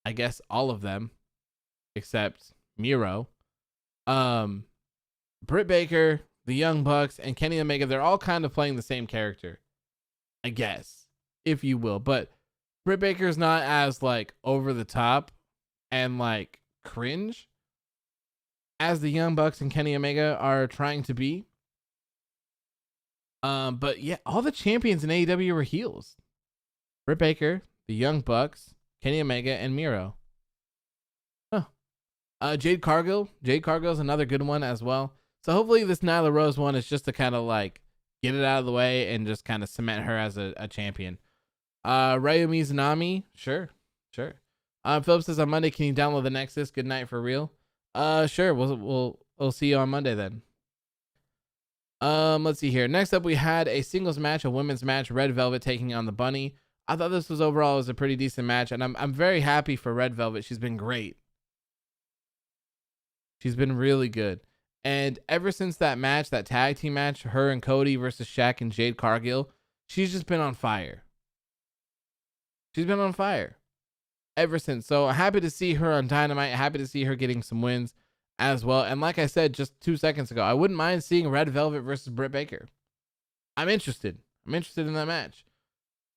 I guess all of them except Miedo, Britt Baker, the Young Bucks, and Kenny Omega, they're all kind of playing the same character, I guess, if you will. But Britt Baker's not as like over the top and like cringe as the Young Bucks and Kenny Omega are trying to be. But yeah, all the champions in AEW were heels. Britt Baker, the Young Bucks, Kenny Omega, and Miedo. Jade Cargill. Jade Cargill is another good one as well. So hopefully this Nyla Rose one is just to kind of like get it out of the way and just kind of cement her as a champion. Ryo Mizunami. Sure. Philip says on Monday, can you download the Nexus? Good night for real. Sure. We'll see you on Monday then. Let's see here. Next up, we had a singles match, a women's match, Red Velvet taking on the Bunny. I thought this was overall a pretty decent match, and I'm very happy for Red Velvet. She's been great. She's been really good. And ever since that match, that tag team match, her and Cody versus Shaq and Jade Cargill, she's just been on fire. She's been on fire ever since. So happy to see her on Dynamite. Happy to see her getting some wins as well. And like I said just 2 seconds ago, I wouldn't mind seeing Red Velvet versus Britt Baker. I'm interested. in that match.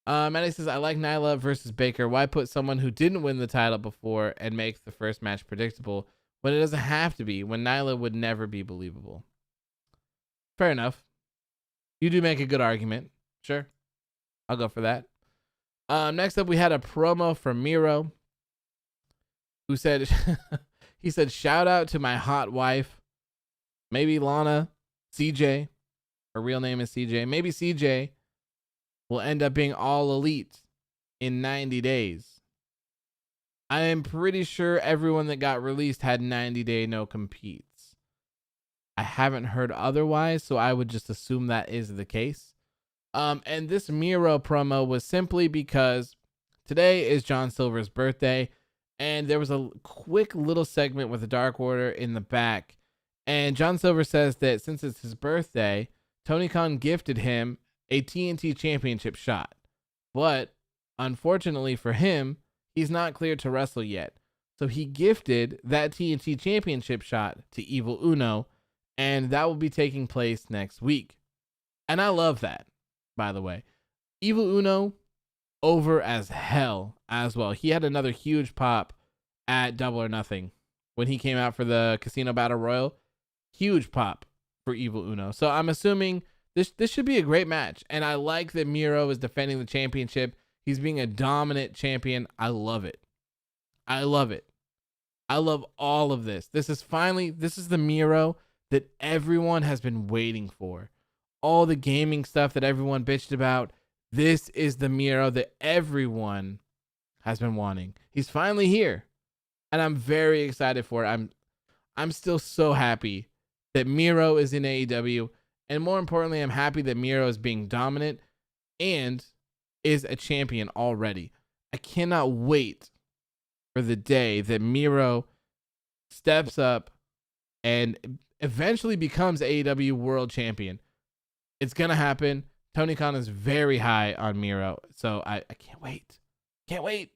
Maddie says, I like Nyla versus Baker. Why put someone who didn't win the title before and make the first match predictable when it doesn't have to be, when Nyla would never be believable? Fair enough. You do make a good argument. Sure. I'll go for that. Next up, we had a promo from Miedo, who said, he said, shout out to my hot wife. Maybe Lana, CJ. Her real name is CJ. Maybe CJ will end up being all elite in 90 days. I am pretty sure everyone that got released had 90-day no competes. I haven't heard otherwise, so I would just assume that is the case. And this Miedo promo was simply because today is John Silver's birthday, and there was a quick little segment with the Dark Order in the back. And John Silver says that since it's his birthday, Tony Khan gifted him a TNT championship shot. But unfortunately for him, he's not cleared to wrestle yet. So he gifted that TNT championship shot to Evil Uno, and that will be taking place next week And I love that, by the way. Evil Uno over as hell as well. He had another huge pop at Double or Nothing when he came out for the Casino Battle Royal. Huge pop for Evil Uno. So I'm assuming this should be a great match. And I like that Miedo is defending the championship. He's being a dominant champion. I love it. I love it. I love all of this. This is the Miedo that everyone has been waiting for. All the gaming stuff that everyone bitched about. This is the Miedo that everyone has been wanting. He's finally here. And I'm very excited for it. I'm still so happy that Miedo is in AEW. And more importantly, I'm happy that Miedo is being dominant and is a champion already. I cannot wait for the day that Miedo steps up and eventually becomes AEW World Champion. It's going to happen. Tony Khan is very high on Miedo, so I can't wait. Can't wait.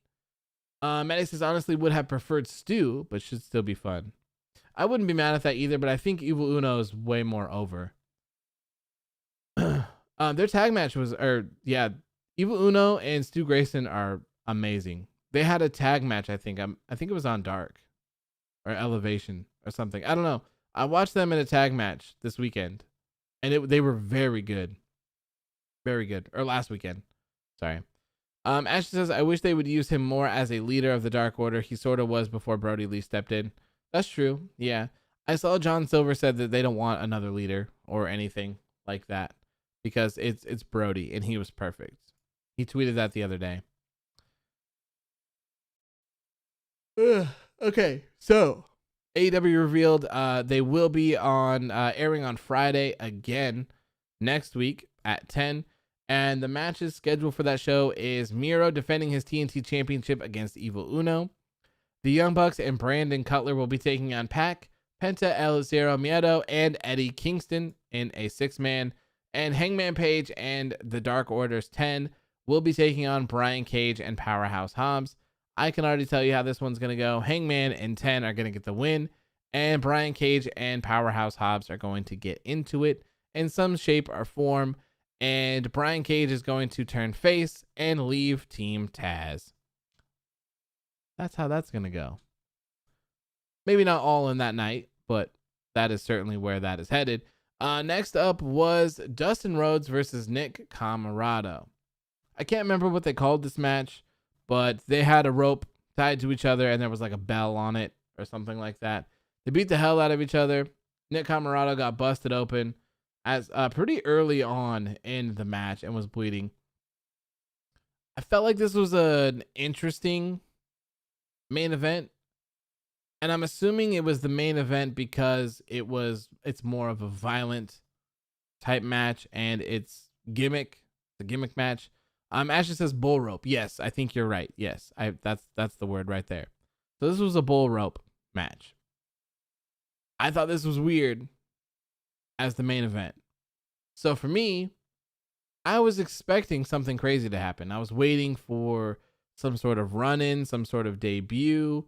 Maddie says, honestly, would have preferred Stu, but should still be fun. I wouldn't be mad at that either, but I think Evil Uno is way more over. Their tag match was, Evil Uno and Stu Grayson are amazing. They had a tag match, I think. I think it was on Dark or Elevation or something. I don't know. I watched them in a tag match this weekend, and they were very good. Very good. Or last weekend. Sorry. Ashley says, I wish they would use him more as a leader of the Dark Order. He sort of was before Brody Lee stepped in. That's true. Yeah. I saw John Silver said that they don't want another leader or anything like that because it's Brody and he was perfect. He tweeted that the other day. Okay. So AEW revealed they will be on airing on Friday again next week at 10. And the matches scheduled for that show is Miedo defending his TNT Championship against Evil Uno. The Young Bucks and Brandon Cutler will be taking on Pac, Penta, El Zero Miedo, and Eddie Kingston in a 6-man. And Hangman Page and the Dark Order's 10 will be taking on Brian Cage and Powerhouse Hobbs. I can already tell you how this one's going to go. Hangman and 10 are going to get the win. And Brian Cage and Powerhouse Hobbs are going to get into it in some shape or form. And Brian Cage is going to turn face and leave Team Taz. That's how that's going to go. Maybe not all in that night, but that is certainly where that is headed. Next up was Dustin Rhodes versus Nick Comoroto. I can't remember what they called this match, but they had a rope tied to each other and there was like a bell on it or something like that. They beat the hell out of each other. Nick Comoroto got busted open as pretty early on in the match and was bleeding. I felt like this was an interesting main event, and I'm assuming it was the main event because it's more of a violent type match and it's the gimmick match. Ashley says bull rope. Yes, I think you're right. Yes, that's the word right there. So this was a bull rope match. I thought this was weird as the main event. So for me, I was expecting something crazy to happen. I was waiting for some sort of run-in, some sort of debut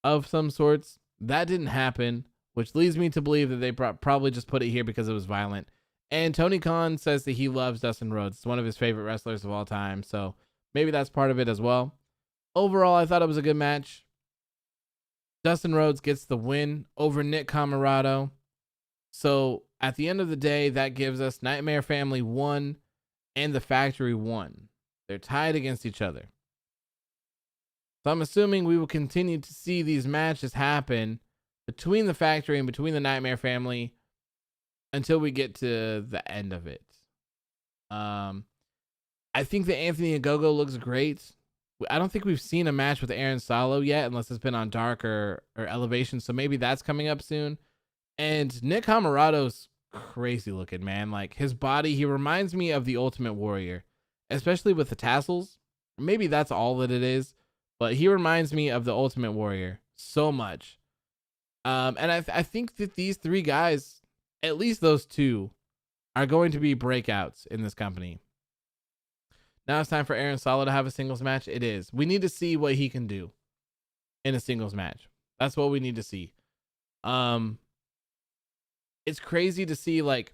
of some sorts. That didn't happen, which leads me to believe that they probably just put it here because it was violent. And Tony Khan says that he loves Dustin Rhodes. It's one of his favorite wrestlers of all time, so maybe that's part of it as well. Overall, I thought it was a good match. Dustin Rhodes gets the win over Nick Comoroto. So at the end of the day, that gives us Nightmare Family 1 and the Factory 1. They're tied against each other. So I'm assuming we will continue to see these matches happen between the Factory and between the Nightmare Family until we get to the end of it. I think that Anthony Ogogo looks great. I don't think we've seen a match with Aaron Solo yet, unless it's been on Dark or Elevation. So maybe that's coming up soon. And Nick Comoroto's crazy looking, man. Like his body, he reminds me of the Ultimate Warrior, especially with the tassels. Maybe that's all that it is, but he reminds me of the Ultimate Warrior so much. And I think that these three guys, at least those two, are going to be breakouts in this company. Now it's time for Aaron Solo to have a singles match. It is. We need to see what he can do in a singles match. That's what we need to see. It's crazy to see like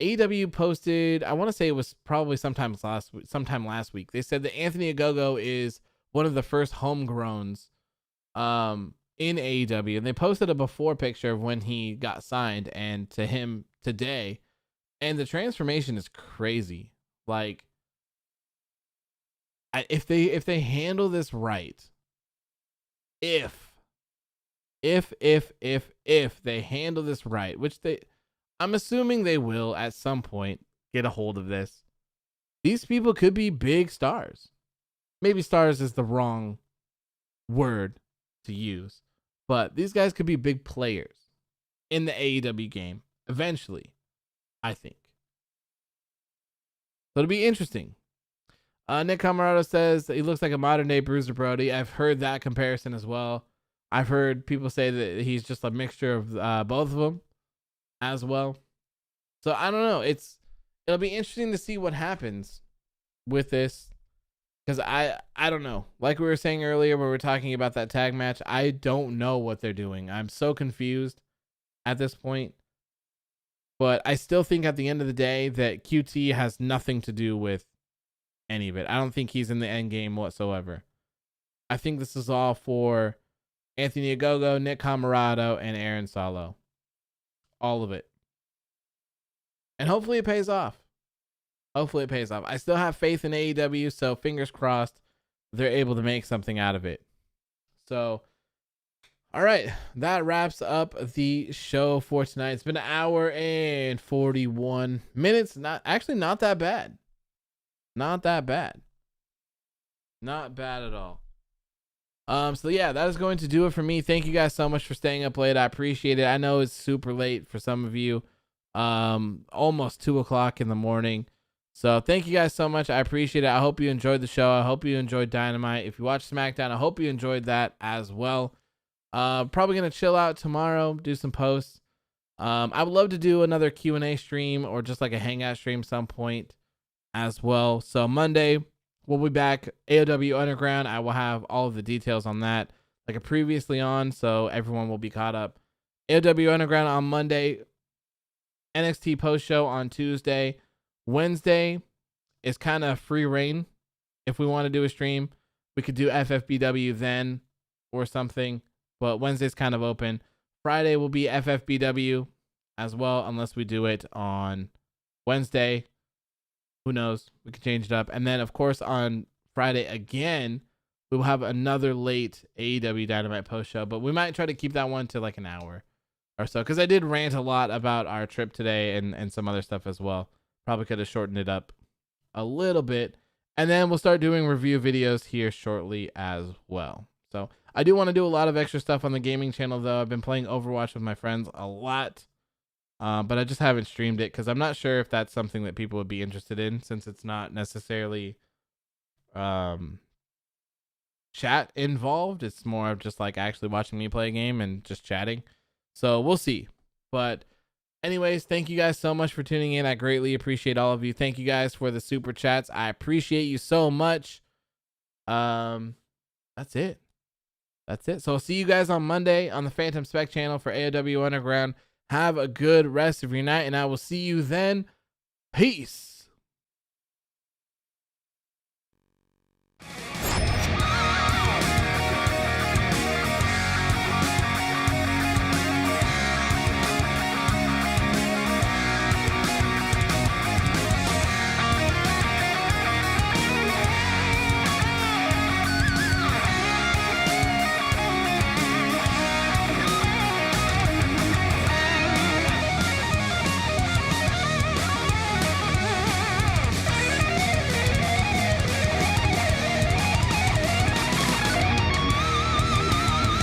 AEW posted, I want to say it was probably sometime last week. They said that Anthony Ogogo is one of the first homegrowns in AEW, and they posted a before picture of when he got signed and to him today, and the transformation is crazy. Like, if they handle this right, if they handle this right, which I'm assuming they will at some point get a hold of this, these people could be big stars. Maybe stars is the wrong word to use, but these guys could be big players in the AEW game eventually, I think. So it'll be interesting. Nick Camarado says he looks like a modern day Bruiser Brody. I've heard that comparison as well. I've heard people say that he's just a mixture of both of them as well. So I don't know. It'll be interesting to see what happens with this, because I don't know. Like we were saying earlier when we were talking about that tag match, I don't know what they're doing. I'm so confused at this point. But I still think at the end of the day that QT has nothing to do with any of it. I don't think he's in the end game whatsoever. I think this is all for Anthony Ogogo, Nick Camarado, and Aaron Solo. All of it. And hopefully it pays off. Hopefully it pays off. I still have faith in AEW, so fingers crossed they're able to make something out of it. So, all right, that wraps up the show for tonight. It's been an hour and 41 minutes. Not that bad. Not that bad. Not bad at all. So yeah, that is going to do it for me. Thank you guys so much for staying up late. I appreciate it. I know it's super late for some of you. Almost 2:00 in the morning. So thank you guys so much. I appreciate it. I hope you enjoyed the show. I hope you enjoyed Dynamite. If you watched SmackDown, I hope you enjoyed that as well. Probably gonna chill out tomorrow, do some posts. I would love to do another Q&A stream or just like a hangout stream some point as well. So Monday we'll be back. AEW Underground. I will have all of the details on that like I previously on, so everyone will be caught up. AEW Underground on Monday. NXT post show on Tuesday. Wednesday is kind of free reign. If we want to do a stream, we could do FFBW then or something, but Wednesday's kind of open. Friday will be FFBW as well, unless we do it on Wednesday. Who knows? We could change it up. And then, of course, on Friday again, we will have another late AEW Dynamite post show, but we might try to keep that one to like an hour or so, because I did rant a lot about our trip today and some other stuff as well. Probably could have shortened it up a little bit. And then we'll start doing review videos here shortly as well. So I do want to do a lot of extra stuff on the gaming channel, though. I've been playing Overwatch with my friends a lot, but I just haven't streamed it because I'm not sure if that's something that people would be interested in, since it's not necessarily chat involved. It's more of just like actually watching me play a game and just chatting. So we'll see. But anyways, thank you guys so much for tuning in. I greatly appreciate all of you. Thank you guys for the super chats. I appreciate you so much. That's it. So I'll see you guys on Monday on the Phantom Spec channel for AEW Underground. Have a good rest of your night, and I will see you then. Peace.